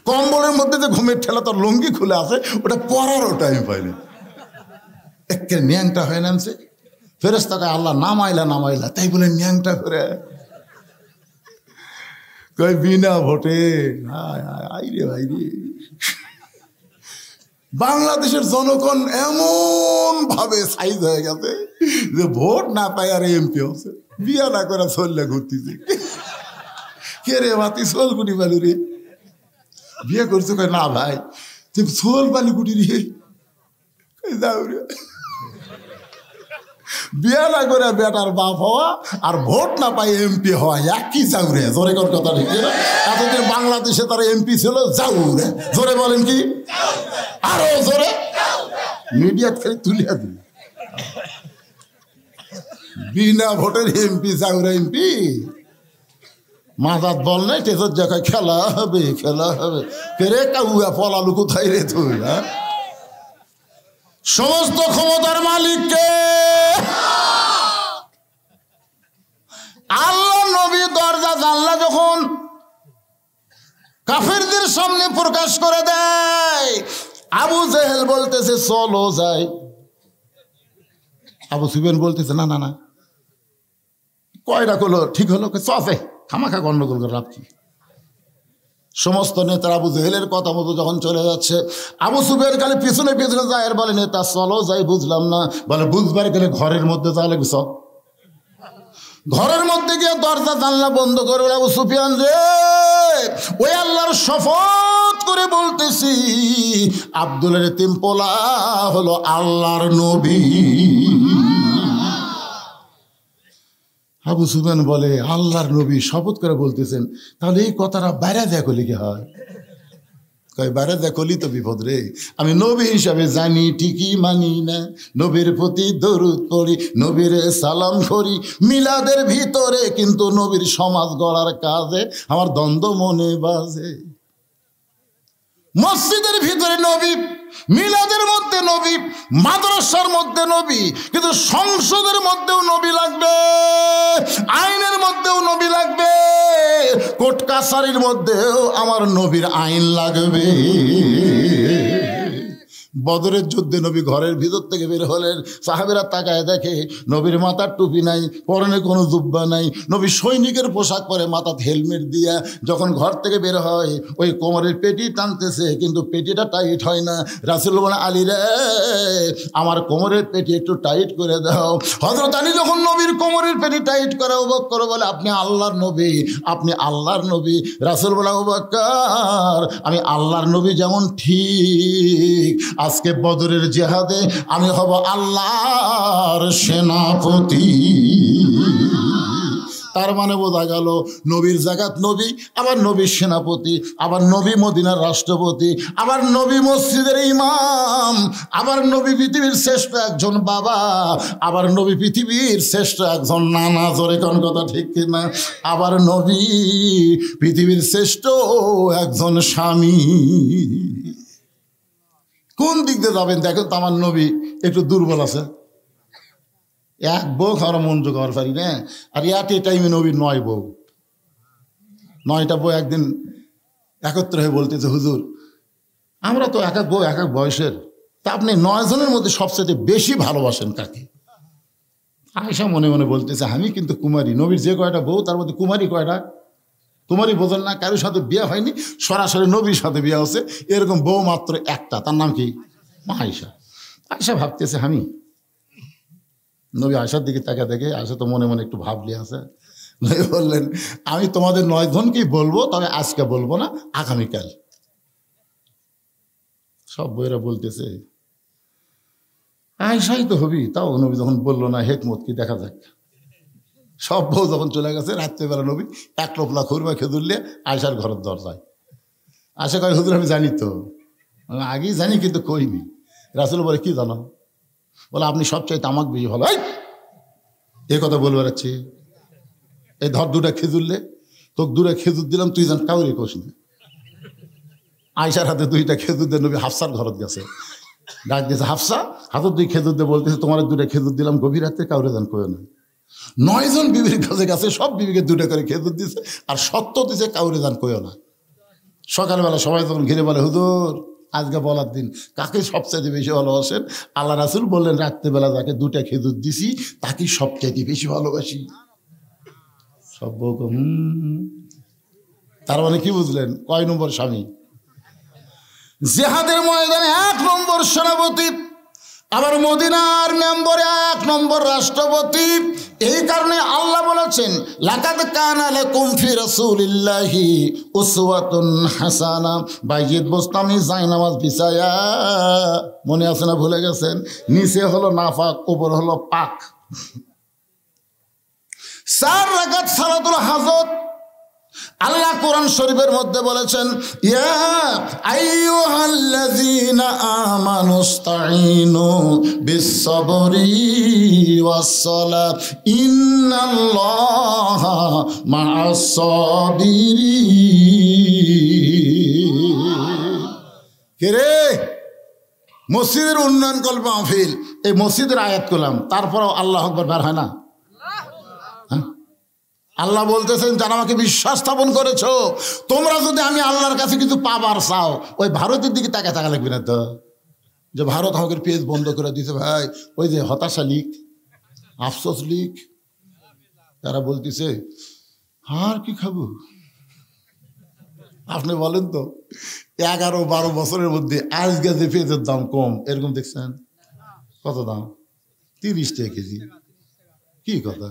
কম্বলের মধ্যে যে ঘুমের ঠেলা তার লুঙ্গি খুলে আছে ওটা পরারও টাইম পাইনি, একে ন্যাংটা হয়ে নামছে। ফেরেশতাকে আল্লাহ নামাইলা নামাইলা, তাই বলে ন্যাংটা করে কই বিনা ভোটে। আইরে ভাইরে বাংলাদেশের জনগণ এমন ভাবে সাইজ হয়ে গেছে যে ভোট না পাই আর এমপি হচ্ছে, বিয়া না করে চললে ঘুরতেছে। কে রে বাতি সোল কুটি বালু রে, বিয়ে করছো? কয় না ভাই, তুই সোল বালু কুটি রে, যাও রে। বিয়ে না করে বেটার বাপ হওয়া আর ভোট না পাই এমপি হওয়া একই যাও রে, জোরে কোন কথা ঠিক না? এতদিন বাংলাদেশে তারা এমপি ছিল, যাও রে, জোরে বলেন কি, আরো জোরে। মিডিয়া থেকে তুলিয়া দিল, বিনা ভোটের এমপি, যাও রে এমপি। মাথার বল নাই, টেসের জায়গায় খেলা হবে, খেলা হবে। কেরে কাউয়া পলালু কোথায় রে তুই? সমস্ত ক্ষমতার মালিককে আল্লাহ। নবী দরজা জানলা যখন কাফেরদের সামনে প্রকাশ করে দেয়, আবু জেহেল বলতেছে চলো যাই, আবু সুফিয়ান বলতেছে না না না, কয়টা করলো ঠিক হলো, চে খামাখা গন্ডগোল করে লাভ কি? সমস্ত নেতারা আবু জেহেলের কথা মতো যখন চলে যাচ্ছে, আবু সুফিয়ান খালি পিছনে পিছনে যায় আর বলে নেতা চলো যাই। বুঝলাম না, বলে বুঝবার গেলে ঘরের মধ্যে তাহলে চল। ঘরের মধ্যে গিয়ে দরজা জানলা বন্ধ করে আবু সুফিয়ান রে, ওই আল্লাহর শপথ করে বলতেছি, আব্দুলের তিমপোলা হলো আল্লাহর নবী। আবু সুফিয়ান বলে আল্লাহর নবী শপথ করে বলতেছেন, তাহলে এই কথাটা বাইরে দেখো লিখে হয়? বাইরে দেখলি তো বিপদ রে। আমি নবী হিসাবে জানি ঠিকই মানি না, নবীর প্রতি দরুদ পড়ি, নবীর সালাম করি মিলাদের ভিতরে, কিন্তু নবীর সমাজ গড়ার কাজে আমার দ্বন্দ্ব মনে বাজে। মসজিদের ভিতরে নবী, মিলাদের মধ্যে নবী, মাদ্রাসার মধ্যে নবী, কিন্তু সংসদের মধ্যেও নবী লাগবে, আইনের মধ্যেও নবী লাগবে, কোর্ট কাছারির মধ্যেও আমার নবীর আইন লাগবে। বদরের যুদ্ধে নবী ঘরের ভিতর থেকে বের হলেন, সাহাবেরা তাকায় দেখে নবীর মাথার টুপি নাই, পরনে কোনো জুব্বা নাই, নবী সৈনিকের পোশাক পরে মাথাতে হেলমেট দিয়া যখন ঘর থেকে বের হয়, ওই কোমরের পেটি টানতেছে, কিন্তু পেটিটা টাইট হয় না। রাসূল বলে আলী রে, আমার কোমরের পেটি একটু টাইট করে দাও। হযরত আলী যখন নবীর কোমরের পেটি টাইট করে, আবু বকর বলে আপনি আল্লাহর নবী, আপনি আল্লাহর নবী। রাসূল বলে আবু বকর, আমি আল্লাহর নবী যেমন ঠিক আজকে বদরের জিহাদে আমি হব আল্লাহর সেনাপতি। তার মানে বোঝা গেল নবীর জাগাত নবী, আবার নবীর সেনাপতি, আবার নবী মদিনার রাষ্ট্রপতি, আবার নবী মসজিদের ইমাম, আবার নবী পৃথিবীর শ্রেষ্ঠ একজন বাবা, আবার নবী পৃথিবীর শ্রেষ্ঠ একজন নানা, জোরে কোন কথা ঠিক কিনা? আবার নবী পৃথিবীর শ্রেষ্ঠ একজন স্বামী। কোন দিক দিয়ে যাবেন দেখেন তো? আমার নবী একটু দুর্বল আছে, এক বউ খাওয়ার মন জোগাবার পারি না, আর এ টাইমে নবীর 9 বউ, 9টা বউ একদিন একত্র হয়ে বলতেছে হুজুর আমরা তো এক এক বউ এক এক বয়সের, তা আপনি 9 জনের মধ্যে সবচেয়ে বেশি ভালোবাসেন কাকে? আয়েশা মনে মনে বলতেছে আমি কিন্তু কুমারী, নবীর যে কয়টা বউ তার মধ্যে কুমারী কয়টা? কুমারী বোঝেন না, কারোর সাথে বিয়ে হয়নি, সরাসরি নবীর সাথে বিয়ে হচ্ছে, এরকম বউ মাত্র একটা, তার নাম কি? আয়েশা। আয়েশা ভাবতেছে আমি, নবী আয়েশার দিকে তাকা দেখে আয়েশা তো মনে মনে একটু ভাবলি আছে, নবী বললেন আমি তোমাদের 9 জনকেই বলবো, তবে আজকে বলবো না, আগামীকাল। সব বইয়েরা বলতেছে আয়েশাই তো হবি, তাও নবী যখন বললো না, হেকমত কি দেখা যাক। সব বউ যখন চলে গেছে, রাত্রেবেলা নবী এক টোপলা খুরমা খেজুরলে আয়েশার ঘরের দরজায়। আয়েশা কয় হুজুর আমি জানি তো, আগেই জানি কিন্তু কইনি। রাসূল বলে কি জানো? বলে আপনি সবচাইতে আমাকে বেশি ভালো। এই কথা বলবে রাখছি, এই ধর 2টা খেজুরলে, তোকে 2টা খেজুর দিলাম, তুই জান কাউরে কোস না। আয়েশার হাতে 2টা খেজুর দিয়ে নবী হাফসার ঘরত গেছে, ডাক দিয়েছে হাফসা, হাতের 2 খেজুর দিয়ে বলতেছে তোমার 2টা খেজুর দিলাম, গভীর রাতে কাউরে জান কই না। 9 জন বিবির কাছে গেছে, সব বিবিকে 2টা করে খেজুর দিছে, আর সত্য দিছে কাউরে জান কইও না। সকালবেলা সবাই যখন ঘিরে বলে হুজুর আজকে বলার দিন, কাকে সবচাইতে বেশি ভালোবাসেন? আল্লাহ রাসূল বললেন রাত্রেবেলা যাকে 2টা খেজুর দিছি তাকে সবচাইতে বেশি ভালোবাসি। সব বউ তার মানে কি বুঝলেন? কয় নম্বর স্বামী? জিহাদের ময়দানে 1 নম্বর সেনাপতি আবার মদিনার মেম্বরে 1 নম্বর রাষ্ট্রপতি। এই কারণে আল্লাহ বলেছেন লাকাদ কানা লাকুম ফি রাসূলিল্লাহি উসওয়াতুন হাসানা। বাইজিদ বোস্তামি জায়নামাজ বিছায়া, মনে আছে না, ভুলে গেছেন? নিচে হলো নাপাক, উপর হলো পাক। 4 রাকাত সালাতুল হাজত। আল্লাহ কোরআন শরীফের মধ্যে বলেছেন ইয়া আইয়ুহাল্লাযীনা আমানুস্তাঈনু বিস-সাবরি ওয়াস-সালাত ইন্নাল্লাহা মা'আস-সাবিরিন। কে রে? মসজিদের উন্নয়ন কল্প মাহফিল, এই মসজিদের আয়াত করলাম, তারপরও আল্লাহু আকবার বের হয় না। আল্লাহ বলতেছেন যারা আমাকে বিশ্বাস স্থাপন করেছো, তোমরা যদি আমি আল্লাহর কাছে কিছু পাবার চাও, ওই ভারতের দিকে তাকা লাগবে না তো, যে ভারত আমাকে পেজ বন্ধ করে দিতে। ভাই, ওই যে হতাশা লিখ, আফসোস লিখ, তারা বলতেছে আর কি খাবো। আপনি বলেন তো 11-12 বছরের মধ্যে আজকে যে পেঁয়াজের দাম কম, এরকম দেখছেন? কত দাম? 30 টাকা কেজি। কি কথা?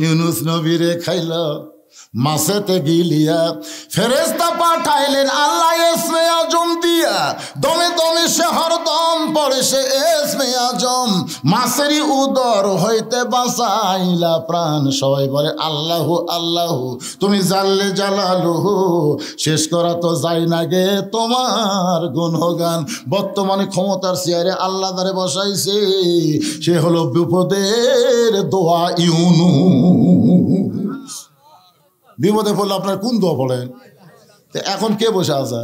ইউনুস নবীরে খাইল মাছেতে গিলিয়া, ফেরেশতা পাঠাইলেন আল্লাহ ইসমে আজম দিয়া, দমে দমে সে হরদম পড়ে সে ইসমে আজম, মাছেরই উদর হইতে বাঁচাইলা প্রাণ। সবাই বলে আল্লাহ আল্লাহ, তুমি জাল্লে জালালুহু, শেষ করা তো যায় না গে তোমার গুণগান। বর্তমানে ক্ষমতার চেয়ারে আল্লাহ দ্বারে বসাইছে, সে হলো বিপদের দোয়া ইউনুস। বিপদে পড়লে আপনার কোন দোয়া পড়েন? এখন কে বসে আছে?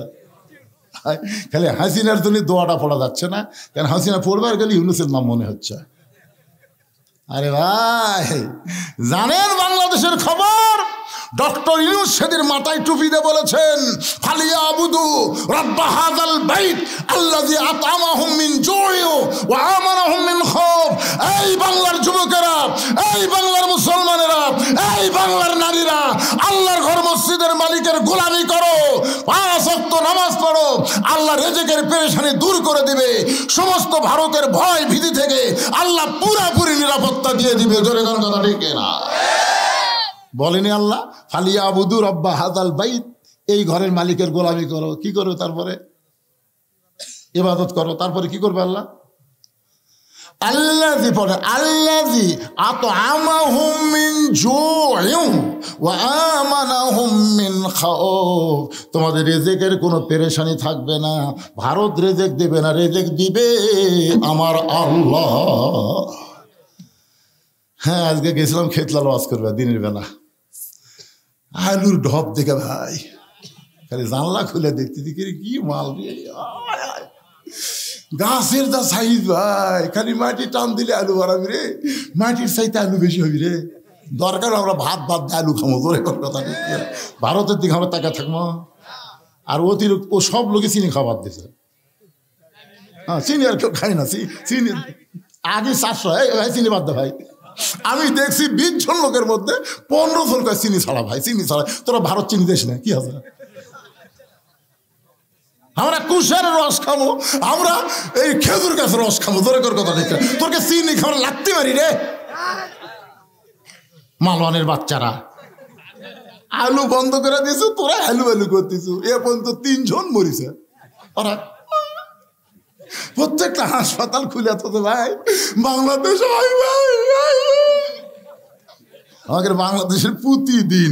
খালি হাসিনার জন্য দোয়াটা পড়া যাচ্ছে না, কারণ হাসিনা পড়বার গেলে ইউনুসের নাম মনে হচ্ছে। আরে ভাই, জানেন বাংলাদেশের খবর? ডক্টর ইউনুস সেদিন মাথায় টুপি দিয়ে বলেছেন ফালিয়াবুদু রাব্বা হাযাল বাইত আল্লাযী আত'আমাহুম মিন জু'ইন ওয়া আমানাহুম মিন খাউফ। এই বাংলার যুবকেরা, এই বাংলার মুসলমানেরা, এই বাংলার নারীরা, আল্লাহর ঘর মসজিদের মালিকের গোলামি করো, 5 ওয়াক্ত নামাজ পড়ো, আল্লাহ রিজিকের পেরেশানি দূর করে দিবে। সমস্ত ভারতের ভয় ভীতি থেকে আল্লাহ পুরোপুরি নিরাপত্তা দিয়ে দিবে। জোরে কোন কথা ঠিক না? বলেনি আল্লাহ ফালিয়াবুদু রাব্বা হাযাল বাইত, এই ঘরের মালিকের গোলামি করো। কি করো? তারপরে ইবাদত করো। তারপরে কি করবে আল্লাহ? আল্লাযী পড়ে আল্লাযী আত'আমাহুম মিন জু'ইন ওয়া আমানাহুম মিন খাউফ। তোমাদের রিজিকের কোনো পেরেশানি থাকবে না, ভারত রিজিক দিবে না, রিজিক দিবে আমার আল্লাহ। হ্যাঁ, আজকে গেছিলাম খেতলাল ওয়াজ করবে দিনের বেলা, আলুর ঢপ দেখে ভাই খালি জানলা খুলে দেখতে দেখি কি মাল রে, গাছের যা সাইজ ভাই, খালি মাটি টান দিলে আলু বাড়াবি রে, মাটির চাইতে আলু বেশি হবি রে। দরকার আমরা ভাত দিয়ে আলু খাবো। জোরে কথা, ভারতের দিকে আমরা তাকা থাকবো। আর অতিরিক্ত ও সব লোকে চিনি খাবার দিছে। হ্যাঁ, চিনি আর কেউ খাই না, চিনি আগে 400, ভাই চিনি বাদ দে ভাই। আমি দেখছি 20 জন লোকের মধ্যে 15 জন কয় চিনি ছাড়া ভাই, চিনি ছাড়া। তোরা ভারত চিনি দিস না, কি আছে? আমরা কুশের রস খাবো, আমরা এই খেজুর গাছের রস খাবো। জোরে কর কথা ঠিক। তোরকে চিনি খাবার লাগতে পারি রে। মালওয়ানের বাচ্চারা আলু বন্ধ করে দিয়েছো, তোরা আলু আলু করতেছো। এ পর্যন্ত 3 জন মরিছে। ওরা প্রত্যেকটা হাসপাতাল খুলে তো ভাই বাংলাদেশ। আমাদের বাংলাদেশের প্রতিদিন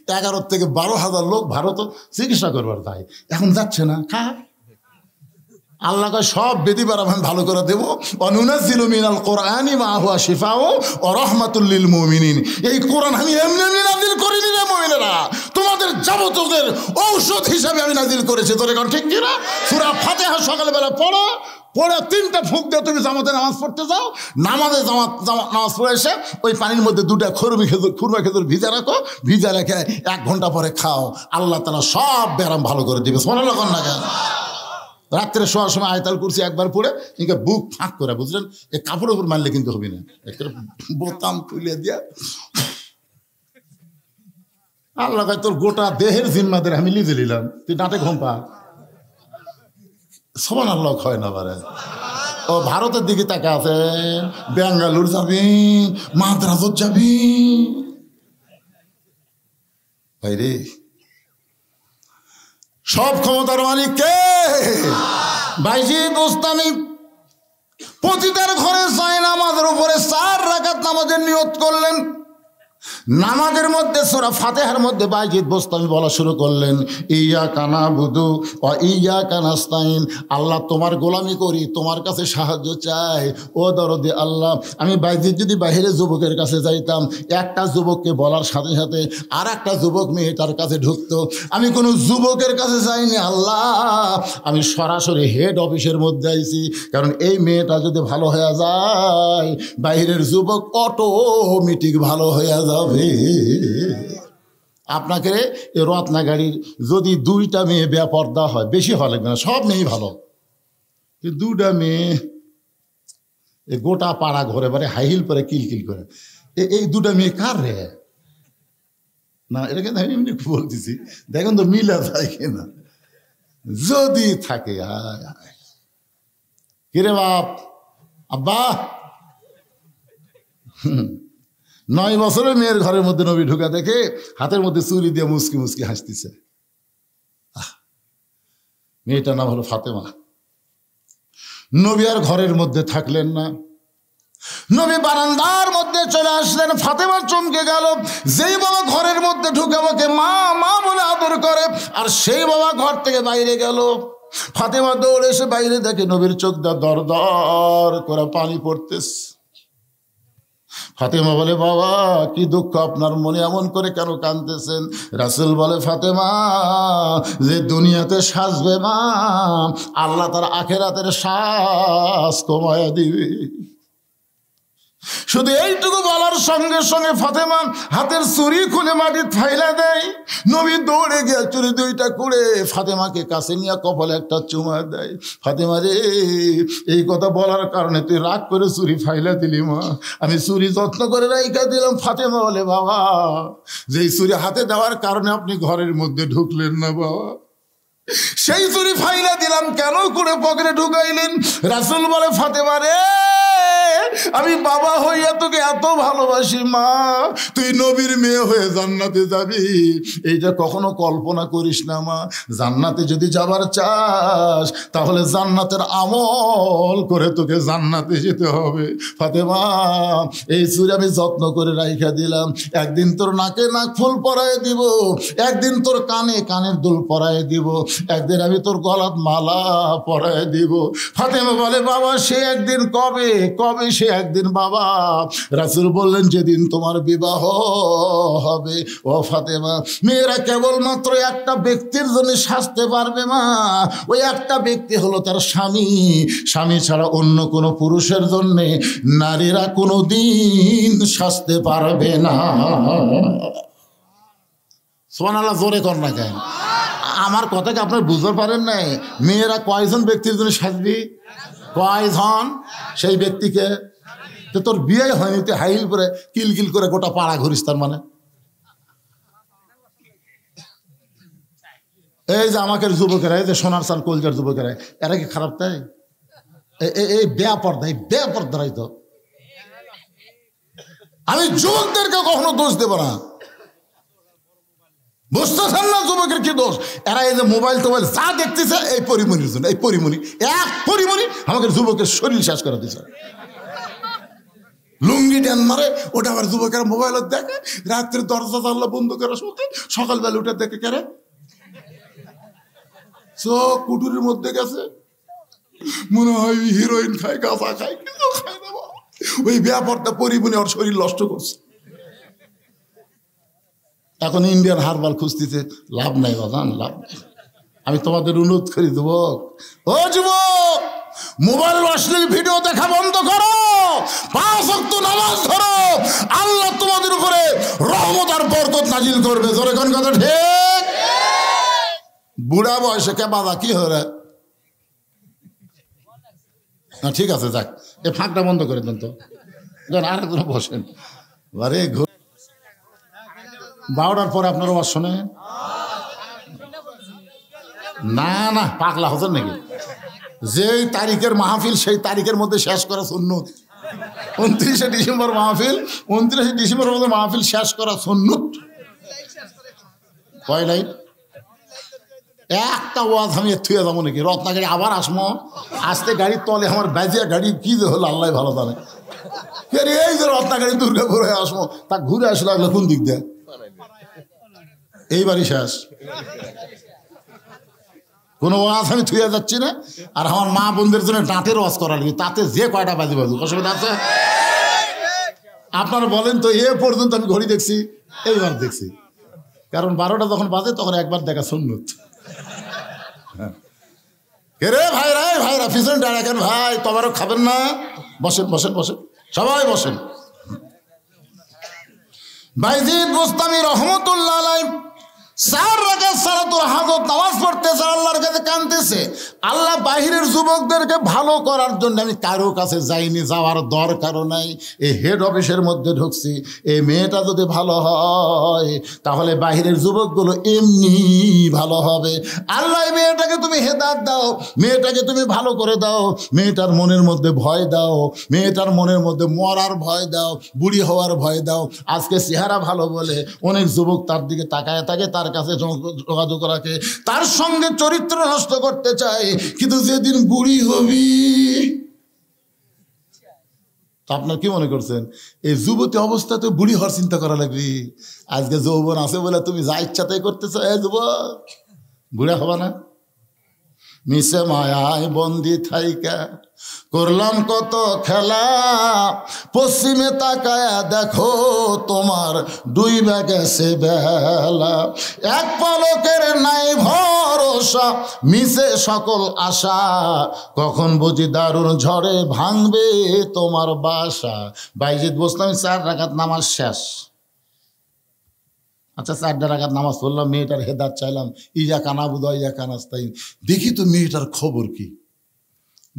11 থেকে 12,000 লোক ভারত চিকিৎসা করবার তাই এখন যাচ্ছে না। আল্লাহ সব বেদি বার আমি ভালো করে দেবো। অনুনাজ্জিলু মিনাল কোরআনি মা হুয়া শিফাউ ওয়া রাহমাতুল লিল মুমিনিন। এই কোরআন আমি এমনি এমনি নাজিল করিনি রে মুমিনেরা, তোমাদের যাবতীয় ঔষধ হিসাবে আমি নাজিল করেছি। তোর এখন ঠিক কিনা? সূরা ফাতিহা সকালবেলা পড়ো, পড়ে 3টা ফুঁক দিয়ে তুমি জামাতে নামাজ পড়তে যাও। নামাজে নামাজ পড়ে এসে ওই পানির মধ্যে 2টা খুরমা খেজুর ভিজা রাখো, ভিজা রেখে 1 ঘন্টা পরে খাও। আল্লাহ তাআলা সব ব্যারাম ভালো করে দিবে। সুবহানাল্লাহ কোন না কেন? রাত্রে শোয়ার সময় আয়াতুল কুরসি একবার পড়ে ইনকে বুক ফাঁক করে, বুঝলেন? এই কাপড়ের উপর মারলে কিন্তু হবে না, একটা বোতাম খুলে দিয়া আল্লাহ তোর গোটা দেহের জিম্মাদের আমি লিজে নিলাম, তুই ডাঁটে ঘুম পা। সুবহানাল্লাহ হয় না পারে। ও ভারতের দিকে তাকা আছে, বেঙ্গালুর যাবি, মাদ্রাজত যাবি ভাই রে। সব ক্ষমতার মালিক কে? বাইজিদ বোস্তামি। পতিতার ঘরে যায় নামাজের উপরে 4 রাকাত নামাজের নিয়ত করলেন। নামাজের মধ্যে সূরা ফাতিহার মধ্যে বাইজিদ বোস্তামি বলা শুরু করলেন, ইয়্যাকা না'বুদু ওয়া ইয়্যাকা নাস্তাইন। আল্লাহ তোমার গোলামি করি, তোমার কাছে সাহায্য চাই। ও দরদে আল্লাহ, আমি বাইজিদ যদি বাইরে যুবকের কাছে যাইতাম, একটা যুবককে বলার সাথে সাথে আর একটা যুবক মেয়েটার কাছে ঢুকতো। আমি কোনো যুবকের কাছে যাইনি আল্লাহ, আমি সরাসরি হেড অফিসের মধ্যে আইছি। কারণ এই মেয়েটা যদি ভালো হয়ে যায়, বাইরের যুবক অটোমেটিক ভালো হয়ে যাবে। আপনাকে এই রত্নাগাড়ির যদি 2টা মেয়ে বেপর্দা হয়, বেশি হওয়া লাগবে না, সব মেয়েই ভালো। 2টা মেয়ে গোটা পাড়া ঘরে বারে হাই হিল পরে কিলকিল করে, এই 2টা মেয়ে কার রে? না এটা কিন্তু আমি এমনি বলতেছি, দেখেন তো মিলা যায় কিনা। যদি থাকে কিরে বাপ, আব্বা 9 বছরের মেয়ের ঘরের মধ্যে নবী ঢুকা দেখে হাতের মধ্যে চুরি দিয়ে মুসকি মুসকি হাসতেছে। মেয়েটার নাম হলো ফাতেমা। নবী আর ঘরের মধ্যে থাকলেন না, নবী বারান্দার মধ্যে চলে আসলেন। ফাতেমা চমকে গেল। যেই বাবা ঘরের মধ্যে ঢুকে আমাকে মা মা বলে আদর করে, আর সেই বাবা ঘর থেকে বাইরে গেল। ফাতেমা দৌড়ে এসে বাইরে দেখে নবীর চোখ দা দর দর করে পানি পড়তেছে। ফাতেমা বলে, বাবা কি দুঃখ আপনার মনে, এমন করে কেন কাঁদতেছেন? রাসূল বলে, ফাতেমা যে দুনিয়াতে সাজবে মা, আল্লাহ তার আখেরাতের শ্বাস কমায়া দিবে। শুধু এইটুকু বলার সঙ্গে সঙ্গে ফাতেমা হাতের চুরি খুলে মাটি ফাইলা দেয়। নবী দৌড়ে গিয়ে চুরি 2টা কুড়ে ফাতেমাকে কাছে নিয়ে কপালে একটা চুমা দেয়। ফাতেমা রে, এই কথা বলার কারণে তুই রাগ করে চুরি ফাইলা দিলি মা, আমি চুরি যত্ন করে রাইখা দিলাম। ফাতেমা বলে, বাবা যেই চুরি হাতে দেওয়ার কারণে আপনি ঘরের মধ্যে ঢুকলেন না বাবা, সেই চুরি ফাইলা দিলাম কেন করে পকেটে ঢুকাইলেন? রাসূল বলে, ফাতেমা রে, আমি বাবা হইয়া তোকে এত ভালোবাসি মা, তুই নবীর মেয়ে হয়ে জান্নাতে যাবি, এইটা কখনো কল্পনা করিস না মা। জান্নাতে যদি যাবার চাস তাহলে জান্নাতের আমল করে তোকে জান্নাতে যেতে হবে। ফাতেমা এই চুরি আমি যত্ন করে রাইখা দিলাম, একদিন তোর নাকে নাক ফুল পরায় দিব, একদিন তোর কানে কানের দুল পরায় দিব, একদিন আমি তোর গলাত মালা পরায় দিব। ফাতেমা বলে, বাবা সে একদিন কবে? কবে সে একদিন বাবা? রাসূল বললেন, যেদিন তোমার বিবাহ হবে। ও ফাতেমা, মেয়েরা কেবলমাত্র একটা ব্যক্তির জন্য সাজতে পারবে মা, ওই একটা ব্যক্তি হলো তার স্বামী। স্বামী ছাড়া অন্য কোনো পুরুষের জন্যে নারীরা কোনো দিন সাজতে পারবে না। সুবহানাল্লাহ, জোরে কর না কেন? আমার কথাকে আপনার বুঝতে পারেন নাই? মেয়েরা কয়জন ব্যক্তির জন্য সাজবি? কয়জন? সেই ব্যক্তিকে তো তোর বিয়ে হয়নি, তুই হাইল করে কিলকিল করে গোটা পাড়া ঘুরিস, তার মানে এই যে আমাকে যুবকেরা, এই যে সোনার চাল কলজার যুবকেরা, এরা কি খারাপ? তাই এই বেপর্দা, এই বেপর্দারাই তো। আমি যুবকদেরকে কখনো দোষ দেব না, বুঝতেছেন না? যুবকের কি দোষ? এরা এই যে মোবাইল টোবাইল যা দেখতেছে এই পরিমণির জন্য, এই পরিমণি, এক পরিমণি আমাকে যুবকের শরীর শেষ করে দিচ্ছে। লুঙ্গি ড্যান মারে, ওটা আবার যুবকের মোবাইল দেখে, রাত্রে দরজা জানলা বন্ধ করে শুতে, সকালবেলা উঠে দেখে কেরে চোখ কুটুরির মধ্যে গেছে, মনে হয় হিরোইন খায়, গাঁজা খায়, কিছু খায় না। ওই ব্যাপারটা পরিমণি ওর শরীর নষ্ট করছে। এখন ইন্ডিয়ান হারবাল খুঁজতেছে, লাভ নাই বাজান, লাভ নাই। আমি তোমাদের অনুরোধ করি যুবক, ও যুবক, মোবাইল অশ্লীল ভিডিও দেখা বন্ধ করো, 5 ওয়াক্ত নামাজ ধরো, আল্লাহ তোমাদের উপরে রহমত আর বরকত নাজিল করবে। জোরে কোন কথা ঠিক? বুড়া বয়সে কে বাবা কি হরে না, ঠিক আছে যাক, এই ফাঁকটা বন্ধ করে দেন তো, আর একজন বসেন। আরে 12টার পরে আপনার ওয়াজ শোনে না? না পাগলা হতেন নাকি? যেই তারিখের মাহফিল সেই তারিখের মধ্যে শেষ করা সুন্নত। 29শে ডিসেম্বর মাহফিল, 29শে ডিসেম্বরের মধ্যে মাহফিল শেষ করা সুন্নত। কয় লাইন? একটা ওয়াজ আমি থুয়ে যাবো নাকি, রত্নাগাড়ি আবার আসমো, আসতে গাড়ির তলে আমার বাজিয়া গাড়ি কি যে হলো আল্লাহ ভালো জানে। এই যে রত্নাগাড়ি দুর্গাপুর হয়ে আসবো, তা ঘুরে আসলে লাগলো কোন দিক দিয়ে? এইবারই শেষ। কোনো ওয়াজ আমি থুয়ে যাচ্ছি না। আর আমার মা বোনদের জন্য ডাঁটের ওয়াজ করা লাগবে, তাতে যে কয়টা বাজি বাজু অসুবিধা আছে? আপনারা বলেন তো, এ পর্যন্ত আমি ঘড়ি দেখছি, এইবার দেখছি, কারণ 12টা যখন বাজে তখন একবার দেখা সুন্নত। রে ভাইরা, ভাইরা পিছনে দাঁড়াকেন ভাই, তোমারও খাবেন না? বসেন বসেন বসেন, সবাই বসেন। বাইজিদ বুস্তামি রহমতুল্লাহ আলাইহি 4 রাকাত সালাতুল হাজত নামাজ পড়তেছে, আল্লাহর কাছে কাঁদতেছে, আল্লাহ বাহিরের যুবকদেরকে ভালো করার জন্য আমি কারো কাছে যাইনি, যাওয়ার দরকারও নাই। এই হেড অফিসের মধ্যে ঢুকছি, এই মেয়েটা যদি ভালো হয় তাহলে বাহিরের যুবকগুলো এমনি ভালো হবে। আল্লাহ মেয়েটাকে তুমি হেদায়েত দাও, মেয়েটাকে তুমি ভালো করে দাও, মেয়েটার মনের মধ্যে ভয় দাও, মেয়েটার মনের মধ্যে মরার ভয় দাও, বুড়ি হওয়ার ভয় দাও। আজকে চেহারা ভালো বলে অনেক যুবক তার দিকে তাকায় থাকে, তার কাছে যোগাযোগ রাখে, তার সঙ্গে চরিত্র নষ্ট করতে চায়, কিন্তু যেদিন বুড়ি হবি। আপনার কি মনে করছেন এই যুবতী অবস্থাতে বুড়ি হওয়ার চিন্তা করা লাগবে? আজকে যৌবন আছে বলে তুমি যা ইচ্ছা তাই করতেছ, এ যুবক বুড়া হবা না? মিশে মায়ায় বন্দি থাইকা করলাম কত খেলা, পশ্চিমে তাকায়া দেখো তোমার ডুইবা গেছে বেলা, এক পলকের নাই ভরসা মিশে সকল আশা, কখন বুঝি দারুণ ঝড়ে ভাঙবে তোমার বাসা। বাইজিদ বুস্তামি 4 রাকাত নামাজ শেষ। আচ্ছা 4 রাকাত নামাজ পড়লাম, মেয়েটার হেদায়েত চাইলাম, ইয়া কানাবুদু ইয়া কানাস্তাইন, দেখি তো মেয়েটার খবর কি।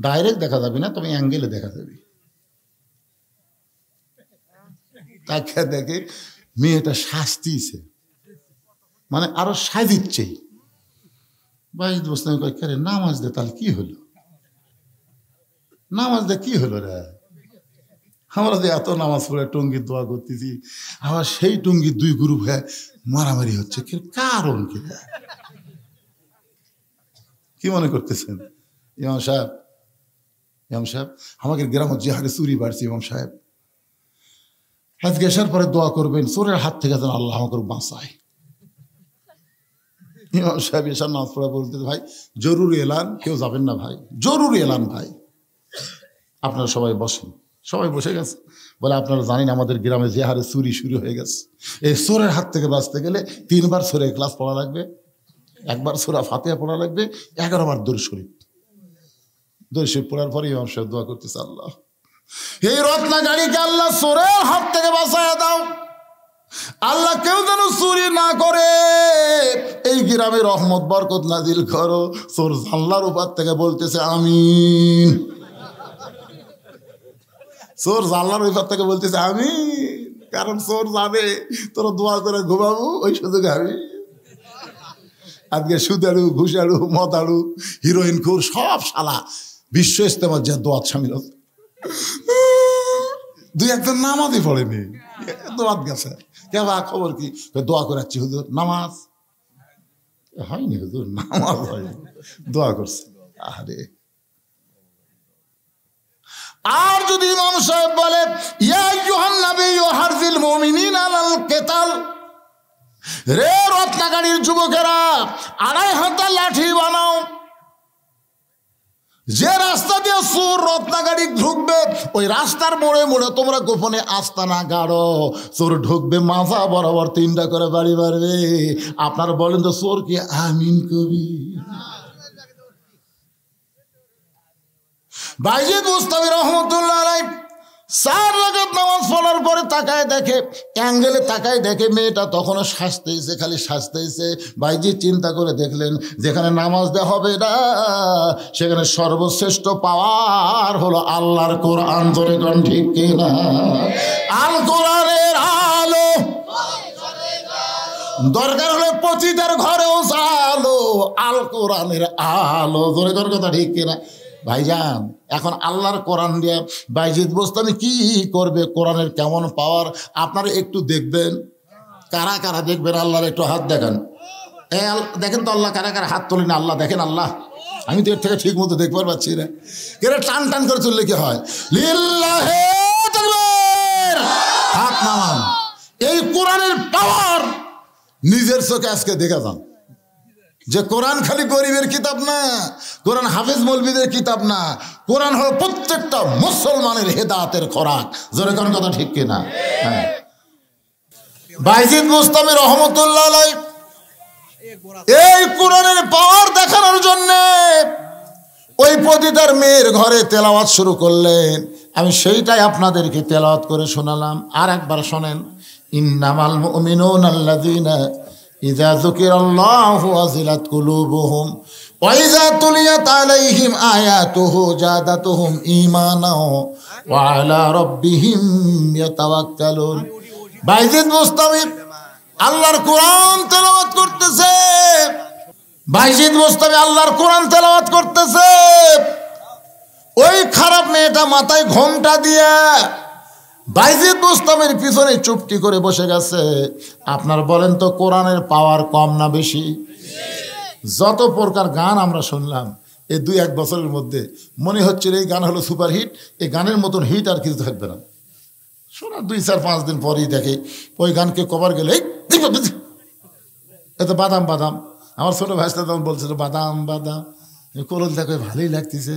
ডাইরেক্ট দেখা যাবে না, তবে অ্যাঙ্গেলে দেখা যাবে। তাকে দেখে মেয়েটা শাস্তিছে, মানে আরো সাজিচ্ছে। বাইজিদ বুস্তামি কয়, কে রে নামাজ দে, তাহলে কি হলো? নামাজ দে কি হলো রে? আমরা যে এত নামাজ পড়ে টঙ্গির দোয়া করতেছি, আবার সেই টঙ্গির 2 গ্রুপ হয়ে মারামারি হচ্ছে, কারণ কি? কি মনে করতেছেন? ইমাম সাহেব, ইমাম সাহেব আমাদের গ্রামের যে হারে চুরি বাড়ছে, ইমাম সাহেব আজকে আসার পরে দোয়া করবেন চোরের হাত থেকে যেন আল্লাহ আমাকে বাঁচায়। ইমাম সাহেব এসার নামাজ পড়া বলতে, ভাই জরুরি এলান, কেউ যাবেন না ভাই, জরুরি এলান ভাই, আপনারা সবাই বসেন। সবাই বসে গেছে। বলে আপনারা জানেন আমাদের গ্রামে যে হারে চুরি শুরু হয়ে গেছে, এই চোরের হাত থেকে বাঁচতে গেলে 3 বার সূরা ইখলাস পড়া লাগবে, 1 বার সূরা ফাতিহা পড়া লাগবে, 11 বার দরুদ শরীফ। দরুদ শরীফ পড়ার পরে ইমাম সাহেব দোয়া করতেছে, আল্লাহ এই রত্নাগাড়িকে আল্লাহ চোরের হাত থেকে বাঁচায় দাও, আল্লাহ কেউ যেন চুরি না করে, এই গ্রামে রহমত বরকত নাজিল করো। চোর জানলার উপর থেকে বলতেছে আমিন, চোর জানলার উপর থেকে বলতেছে আমিন, কারণ চোর জানে তোরা দোয়া করে ঘুমাবো, ওই সুযোগে আমি আজকে সুদারু, ঘুষারু, মদারু, হিরোইন খুর সব শালা বিশ্ব ইস্তেমার যে দোয়াত সামিল, 2-1 নামাজই পড়েনি, দোয়াত গেছে। কেবা খবর কি? দোয়া করাচ্ছি হুজুর, নামাজ হয়নি হুজুর, নামাজ হয়নি, দোয়া করছে। আরে আর যদি ইমাম সাহেব বলে ইয়া আইয়ুহান নাবিয়্যু হারজিল মুমিনিনা আলাল কিতাল, রে রত্নাগাড়ির যুবকেরা 2.5 হাতা লাঠি বানাও, যে রাস্তা দিয়ে চোর রত্নাগাড়ি ঢুকবে ওই রাস্তার মোড়ে মোড়ে তোমরা গোপনে আস্তানা গাড়ো, চোর ঢুকবে মাথা বরাবর 3টা করে বাড়ি মারবে। আপনারা বলেন তো চোর কি আমিন কবি? বাইজিদ বুস্তামি রহমতুল্লাহ আলাইহি 4 রাকাত নামাজ পড়ার পরে তাকায় দেখে, অ্যাঙ্গেলে তাকায় দেখে মেয়েটা তখনও শাস্তেছে, খালি শাস্তেছে। বাইজিদ চিন্তা করে দেখলেন যেখানে নামাজ দেওয়া হবে না সেখানে সর্বশ্রেষ্ঠ পাওয়ার হলো আল্লাহর কোরআন। জোরে কোন ঠিক কিনা? আল কোরআনের আলো দরকার হলে পতিতার ঘরেও আলো, আল কোরআনের আলো। জোরে কোন কথা ঠিক কিনা? ভাইজান এখন আল্লাহর কোরআন দিয়ে বাইজিদ বোস্তামি কি করবে, কোরআনের কেমন পাওয়ার আপনারা একটু দেখবেন। কারা কারা দেখবেন আল্লাহর একটু হাত দেখান। দেখেন তো আল্লাহ কারা কারা হাত তোলেন, আল্লাহ দেখেন। আল্লাহ আমি তো এর থেকে ঠিক মতো দেখবার পাচ্ছি না, এরা টান টান করে তুললে কি হয়? লিল্লাহে তাকবীর, হাত নামান। এই কোরআনের পাওয়ার নিজের চোখে আজকে দেখে যান যে কোরআন খালি গরিবের কিতাব না, কোরআন হাফেজ মৌলবীদের কিতাব না, কোরআন হলো প্রত্যেকটা মুসলমানের হেদায়েতের খোরাক। জোরে কোন কথা ঠিক কিনা? হ্যাঁ। বাইজিদ বুস্তামি রহমতুল্লাহ আলাইহি এই কোরআনের পাওয়ার দেখানোর জন্য ওই পতিতার মেয়ের ঘরে তেলাওয়াত শুরু করলেন। আমি সেইটাই আপনাদেরকে তেলাওয়াত করে শোনালাম। আর একবার শোনেন। ইন্নামাল মুমিনুনা আল্লাযীনা ইযা যুকিরাল্লাহু ওয়াজিলাত কুলুবুহুম ওয়া ইযা তুলিয়াত আলাইহিম আয়াতুহু জাদাতুহুম ঈমানা ওয়া আলা রাব্বিহিম ইয়াতাওয়াক্কালুন। বাইজিদ বুস্তামি আল্লাহর কোরআন তেলাওয়াত করতেছে। বাইজিদ বুস্তামি আল্লাহর কোরআন তেলাওয়াত করতেছে। ওই খারাপ মেয়েটা মাথায় ঘোমটা দিয়া বাইজিদ বুস্তামির পিছনে চুপটি করে বসে গেছে। আপনার বলেন তো কোরআনের পাওয়ার কম না বেশি? যত প্রকার গান আমরা শুনলাম এই 2-1 বছরের মধ্যে, মনে হচ্ছিল এই গান হলো সুপার হিট, এই গানের মতন হিট আর কিছু থাকবে না। শোনা 2-4-5 দিন পরেই দেখে ওই গানকে কভার গেলে এত বাদাম বাদাম। আমার ছোট ভাইটা তখন বলছিল বাদাম বাদাম, করল দেখো ভালোই লাগতেছে।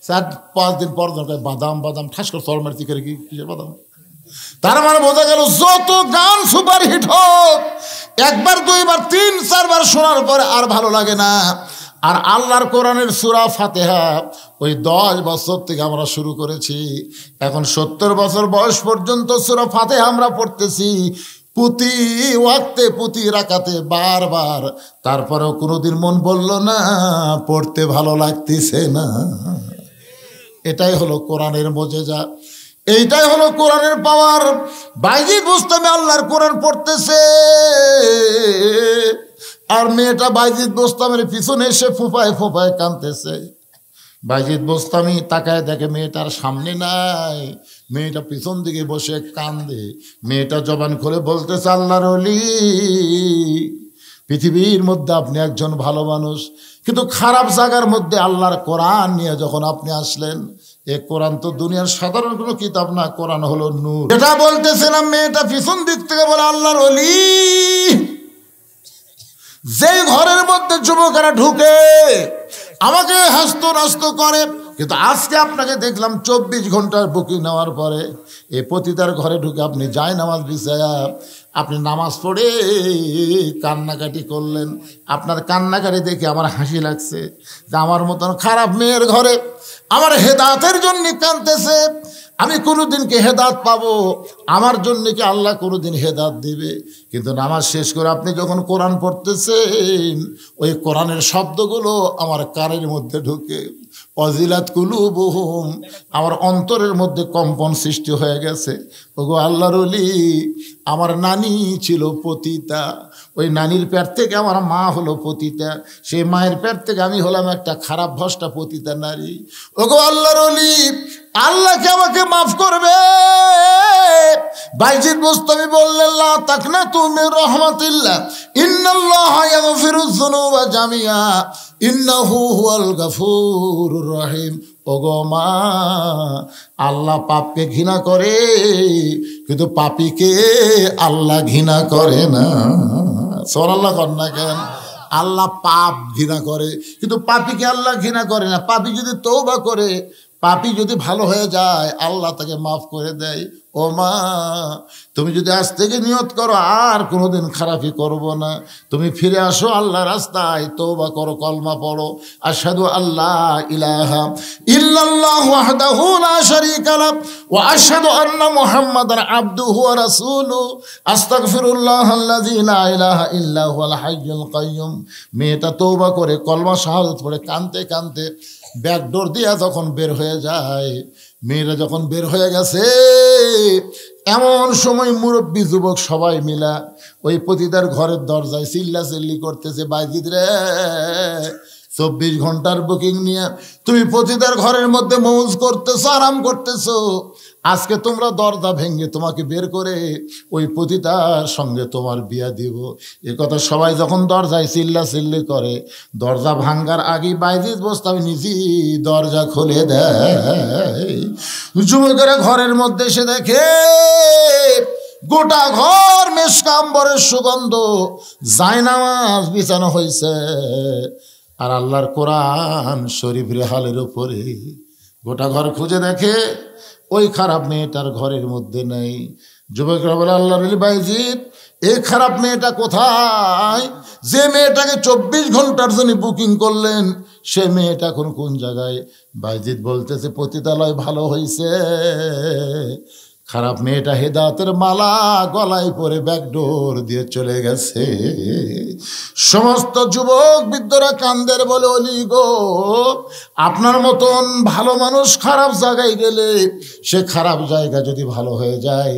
4-5 দিন পর দরকার বাদাম বাদাম, ঠাস করে চর মারতি করে কি কিসের বাদাম। তার মানে বোঝা গেল যত গান সুপার হিট হোক, 1বার 2বার 3-4বার শোনার পরে আর ভালো লাগে না। আর আল্লাহর কোরআনের সূরা ফাতিহা ওই 10 বছর থেকে আমরা শুরু করেছি, এখন 70 বছর বয়স পর্যন্ত সূরা ফাতিহা আমরা পড়তেছি প্রতি ওয়াক্তে প্রতি রাকাতে বারবার। তারপরেও কোনোদিন মন বলল না পড়তে ভালো লাগতেছে না। এটাই হলো কোরআনের মুজিজা, এইটাই হলো কোরআনের পাওয়ার। বাইজিদ বুস্তামি আল্লাহর কোরআন পড়তেছে আর মেয়েটা বাইজিদ বুস্তামির পিছনে এসে ফোঁপায় ফোঁপায় কাঁদতেছে। বাইজিদ বুস্তামি তাকায় দেখে মেয়েটার সামনে নাই, মেয়েটা পিছন দিকে বসে কান্দে। মেয়েটা জবান খুলে বলতেছে, আল্লাহর ওলি, পৃথিবীর মধ্যে আপনি একজন ভালো মানুষ, কিন্তু খারাপ জায়গার মধ্যে আল্লাহর কোরআন নিয়ে যখন আপনি আসলেন, এ কোরআন তো দুনিয়ার সাধারণ কোনো কিতাব না, কোরআন হলো নূর। এটা বলতেছিলাম, মেয়েটা পিছন দিক থেকে বলে, আল্লাহর ওলি, যে ঘরের মধ্যে যুবকেরা ঢুকে আমাকে হাসতো নাস্ত করে, কিন্তু আজকে আপনাকে দেখলাম 24 ঘন্টার বুকিং নেওয়ার পরে এই পতিতার ঘরে ঢুকে আপনি যায় নামাজ বিছায়া আপনি নামাজ পড়ে কান্নাকাটি করলেন। আপনার কান্নাকাটি দেখে আমার হাসি লাগছে যে আমার মতন খারাপ মেয়ের ঘরে আমার হেদায়েতের জন্য কাঁদতেছে। আমি কোনোদিন কি হেদায়েত পাবো? আমার জন্য কি আল্লাহ কোনোদিন হেদায়েত দিবে? কিন্তু নামাজ শেষ করে আপনি যখন কোরআন পড়তেছেন, ওই কোরআনের শব্দগুলো আমার কানের মধ্যে ঢুকে ওয়াজিলাত কুলুবুহুম, আমার অন্তরের মধ্যে কম্পন সৃষ্টি হয়ে গেছে। ওগো আল্লাহর ওলি, আমার নানি ছিল পতিতা, ওই নানির পেট থেকে আমার মা হলো পতিতা, সেই মায়ের পেট থেকে আমি হলাম একটা খারাপ ভ্রষ্টা পতিতা নারী। ওগো আল্লাহর ওলি, আল্লাহকে আমাকে মাফ করবে। বাইজিদ বুস্তামি বললেন, লা তাকনাতু মির রাহমাতিল্লাহ, ইন্নাল্লাহা ইয়াগফিরুয যুনুবা জামিআ, ইন্নাহু হুয়াল গাফুরুর রহিম। ওগো মা, আল্লাহ পাপকে ঘৃণা করে, কিন্তু পাপীকে আল্লাহ ঘৃণা করে না। সুবহানাল্লাহ কর না কেন? আল্লাহ পাপ ঘৃণা করে, কিন্তু পাপীকে আল্লাহ ঘৃণা করে না। পাপী যদি তওবা করে, পাপী যদি ভালো হয়ে যায়, আল্লাহ তাকে মাফ করে দেয়। ও মা, তুমি যদি আজ থেকে নিয়ত করো আর কোনোদিন খারাপি করব না, তুমি ফিরে আসো আল্লাহ রাস্তায়, তওবা করো, কলমা পড়ো, আশহাদু আল্লাহ ইলাহা ইল্লাল্লাহু ওয়াহদাহু লা শারীকা লাহু ওয়া আশহাদু আন্না মুহাম্মাদান আবদুহু ওয়া রাসূলুহু, আস্তাগফিরুল্লাহাল্লাযী লা ইলাহা ইল্লা হুয়াল হাইয়ুল কাইয়্যুম। মেয়েটা তওবা করে কলমা শাহাদাত পড়ে কাঁদতে কাঁদতে ব্যাক ডোর দিয়া যখন বের হয়ে যায়, মেয়েরা যখন বের হয়ে গেছে, এমন সময় মুরব্বী যুবক সবাই মিলা ওই পতিতার ঘরের দরজায় চিল্লা চিল্লি করতেছে, বাইজিদ রে, 24 ঘন্টার বুকিং নিয়ে তুমি পতিতার ঘরের মধ্যে মৌজ করতেছো, আরাম করতেছো। আজকে তোমরা দরজা ভেঙে তোমাকে বের করে ওই পতিতার সঙ্গে তোমার বিয়া দিব। এ কথা সবাই যখন দরজায় চিল্লি করে, দরজা ভাঙ্গার আগে বাইজিদ বোস্তামি নিজেই দরজা খুলে দেয়। যুবকেরা ঘরের মধ্যে এসে দেখে গোটা ঘর মেশকাম্বরের সুগন্ধ, জায়নামাজ বিছানো হয়েছে, আর আল্লাহর কোরআন শরীফ রেহালের উপরে। গোটা ঘর খুঁজে দেখে ওই খারাপ মেয়েটার ঘরের মধ্যে নেই। যুবকরা বলে, আল্লাহর ওলি বাইজিদ, এই খারাপ মেয়েটা কোথায়? যে মেয়েটাকে 24 ঘন্টার জন্য বুকিং করলেন, সে মেয়েটা এখন কোন জায়গায়? বাইজিদ বলতেছে, পতিতালয় ভালো হয়েছে, খারাপ মেয়েটা হেদায়েতের মালা গলায় পরে ব্যাকডোর দিয়ে চলে গেছে। সমস্ত যুবক বৃদ্ধরা কান্দের, বলে, অলি গো, আপনার মতন ভালো মানুষ খারাপ জায়গায় গেলে সে খারাপ জায়গা যদি ভালো হয়ে যায়,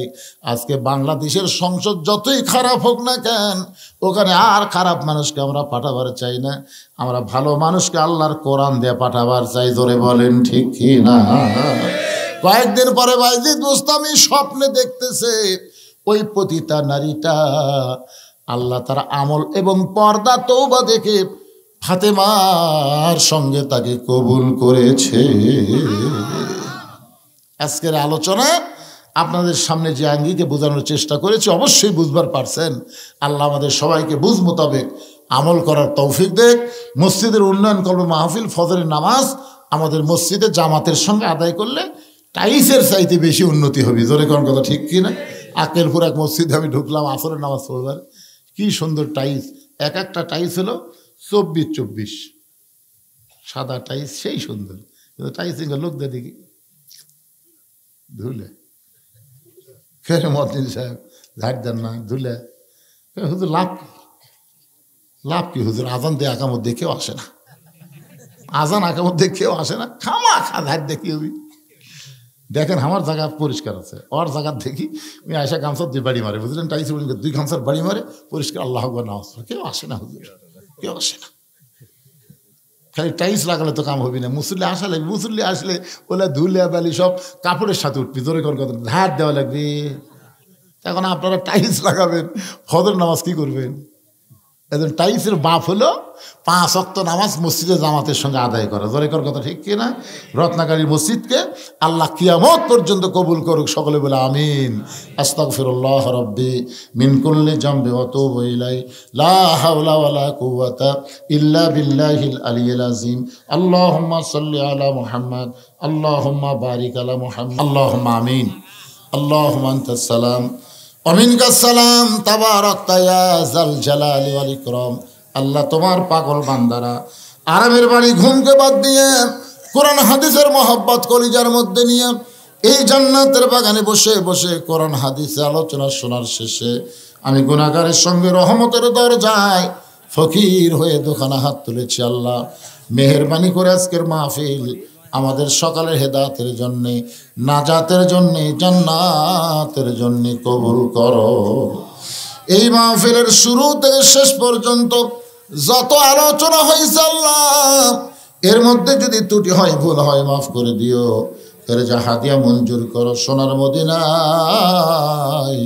আজকে বাংলাদেশের সংসদ যতই খারাপ হোক না কেন, ওখানে আর খারাপ মানুষকে আমরা পাঠাবার চাই না, আমরা ভালো মানুষকে আল্লাহর কোরআন দিয়ে পাঠাবার চাই। জোরে বলেন ঠিক কি না? কয়েকদিন পরে বাইজিদ বোস্তামি স্বপ্নে দেখতেছে ওই পতিতা নারীটা আল্লাহ তার আমল এবং পর্দা তওবা দেখে ফাতেমার সঙ্গে তাকে কবুল করেছে। আজকের আলোচনা আপনাদের সামনে যে আঙ্গিকে বোঝানোর চেষ্টা করেছি, অবশ্যই বুঝবার পারছেন। আল্লাহ আমাদের সবাইকে বুঝ মোতাবেক আমল করার তৌফিক দেখ। মসজিদের উন্নয়ন করবে মাহফিল, ফজরের নামাজ আমাদের মসজিদে জামাতের সঙ্গে আদায় করলে টাইসের চাইতে বেশি উন্নতি হবে। জোরে কোন কথা ঠিক কি না? আকেলপুর এক মসজিদে আমি ঢুকলাম আসরের নামাজ পড়বার, কি সুন্দর টাইস, এক একটা টাইস হলো 24 সাদা টাইস, সেই সুন্দর। কিন্তু টাইস লোকদের দেখি ধুলে, খেয়ে মতিন সাহেব ঝাড় দেন না, ধুলে। হুজুর লাভ কি হুজুর? আজান দিয়ে আকামত দেখেও আসে না, আজান আকামত দেখেও আসে না, খামা খা ঝাড় দেখি হবি। দেখেন আমার জায়গা পরিষ্কার আছে, ওর জায়গা দেখি ওই আয়সা গামছার 2 বাড়ি মারে, বুঝলেন? টাইস 2 গামছার বাড়ি মারে, পরিষ্কার আল্লাহ আকবার নামাজ পড়ে। কেউ আসে না হুজুর, কেউ আসে না। খালি টাইস লাগালে তো কাম হবে না। মুসল্লি আসা লাগবে, মুসল্লি আসলে ওলা ধুলে বালি সব কাপড়ের সাথে উঠবি, জোরে কর কথা, ধার দেওয়া লাগবে। এখন আপনারা টাইস লাগাবেন, ফজর নামাজ কি করবেন? একজন টাইসের বাপ হলো 5 ওয়াক্ত নামাজ মসজিদে জামাতের সঙ্গে আদায় করা। জোরে কর কথা ঠিক কিনা? রত্নাকারী মসজিদকে আল্লাহ কিয়ামত পর্যন্ত কবুল করুক, সকলে বলে আমিন। আস্তাগফিরুল্লাহ রাব্বি মিন কুল্লি জামবি ওয়া তুবু ইলাইহি লা হাওলা ওয়ালা কুওয়াতা ইল্লা বিল্লাহিল আলিয়্যিল আযীম। আল্লাহুম্মা সাল্লি আলা মুহাম্মাদ, আল্লাহুম্মা বারিক আলা মুহাম্মাদ, আল্লাহুম্মা আমিন। আল্লাহুম্মা আনতাস সালাম অমিনকাস সালাম, তাবারাকতা ইয়া যাল জালালি ওয়াল ইকরাম। আল্লাহ তোমার পাগল বান্দারা আরামের বাড়ি ঘুমকে বাদ দিয়ে কোরআন হাদিসের মহব্বত কলিজার মধ্যে নিয়ে এই জান্নাতের বাগানে বসে বসে কোরআন হাদিসে আলোচনা শোনার শেষে আমি গুনাহগারের সঙ্গে রহমতের দরজায় ফকির হয়ে দোকানে হাত তুলেছি। আল্লাহ মেহেরবানি করে আজকের মাহফিল আমাদের সকালের হেদায়েতের জন্যে, নাজাতের জন্যে, জান্নাতের জন্যে কবুল করো। এই মাহফিলের শুরু থেকে শেষ পর্যন্ত যত আলোচনা হয়েছে আল্লাহ, এর মধ্যে যদি ত্রুটি হয়, ভুল হয়, মাফ করে দিও। এর যা হাদিয়া মঞ্জুর করো সোনার মদিনায়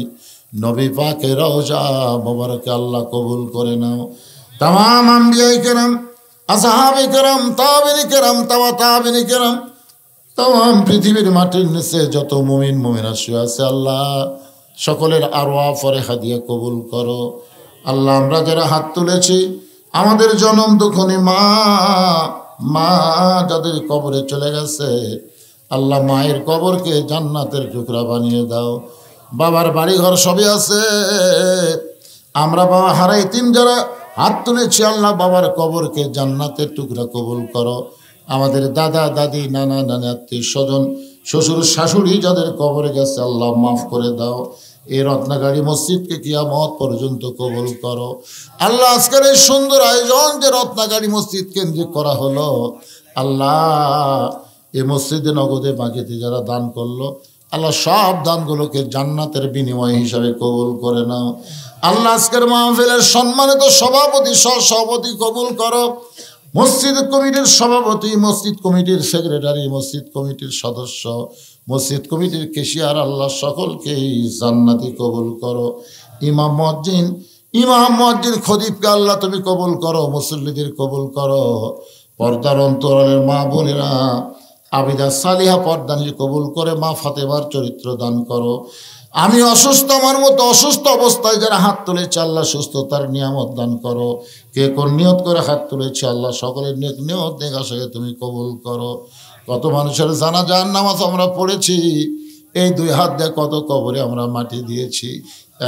নবী পাকের রওজা মোবারকে আল্লাহ কবুল করে নাও। তামাম আম্বিয়ায়ে কেরাম, আসহাবে কেরাম, তাবেঈনে কেরাম, তাবেঈনে কেরাম, তাম পৃথিবীর মাটির নিচে যত মুমিন মুমিনা শুয়ে আছে আল্লাহ, সকলের আরওয়াহ ফরেহা দিয়ে কবুল করো। আল্লাহ আমরা যারা হাত তুলেছি, আমাদের জনম দুঃখনী মা যাদের কবরে চলে গেছে, আল্লাহ মায়ের কবরকে জান্নাতের টুকরা বানিয়ে দাও। বাবার বাড়ি ঘর সবই আছে, আমরা বাবা হারাই তিন যারা হাত তুলেছি আল্লাহ, বাবার কবরকে জান্নাতের টুকরা কবুল করো। আমাদের দাদা দাদি, নানা নানি, আত্মীয় স্বজন, শ্বশুর শাশুড়ি যাদের কবরে গেছে আল্লাহ মাফ করে দাও। এই রত্নাগাড়ি মসজিদকে কিয়ামত পর্যন্ত কবুল করো। আল্লাহ আজকের এই সুন্দর আয়োজন যে রত্নাগাড়ি মসজিদ কেন্দ্রিক করা হলো, আল্লাহ এই মসজিদে নগদে বাকিতে যারা দান করলো, আল্লাহ সব দানগুলোকে জান্নাতের বিনিময় হিসাবে কবুল করে নাও। আল্লাহ আজকের মাহফিলের সম্মানিত সভাপতি, সহসভাপতি কবুল করো। মসজিদ কমিটির সভাপতি, মসজিদ কমিটির সেক্রেটারি, মসজিদ কমিটির সদস্য, মসজিদ কমিটির কেশিয়ার, আল্লাহ সকলকেই জান্নাতি কবুল করো। ইমাম মুয়াজ্জিন খতিবকে আল্লাহ তুমি কবুল করো, মুসল্লিদের কবুল করো। পর্দার অন্তরালের মা বোনেরা আবিদা সালিহা পর্দানির কবুল করে মা ফাতেমার চরিত্র দান করো। আমি অসুস্থ, আমার মতো অসুস্থ অবস্থায় যারা হাত তুলেছে আল্লাহ সুস্থতার নিয়ামত দান করো। কে কোন নিয়ত করে হাত তুলেছে আল্লাহ সকলের নিয়ত নেগাশাকে তুমি কবুল করো। কত মানুষের জানাজার নামাজ আমরা পড়েছি, এই দুই হাত দিয়ে কত কবরে আমরা মাটি দিয়েছি।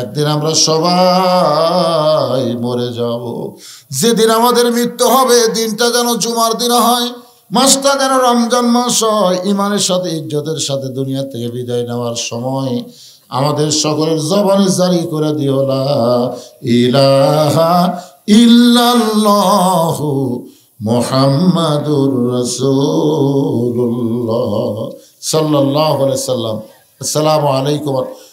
একদিন আমরা সবাই মরে যাব। যেদিন আমাদের মৃত্যু হবে দিনটা যেন জুমার দিন হয়, মাসটা যেন রমজান মাস হয়। ইমানের সাথে ইজ্জতের সাথে দুনিয়া থেকে বিদায় নেওয়ার সময় আমাদের সকলের জবানে জারি করে দিও লা ইলাহা ইল্লাল্লাহু মুহাম্মাদুর রাসূলুল্লাহ সাল্লাল্লাহু আলাইহি সাল্লাম। আসসালামু আলাইকুম।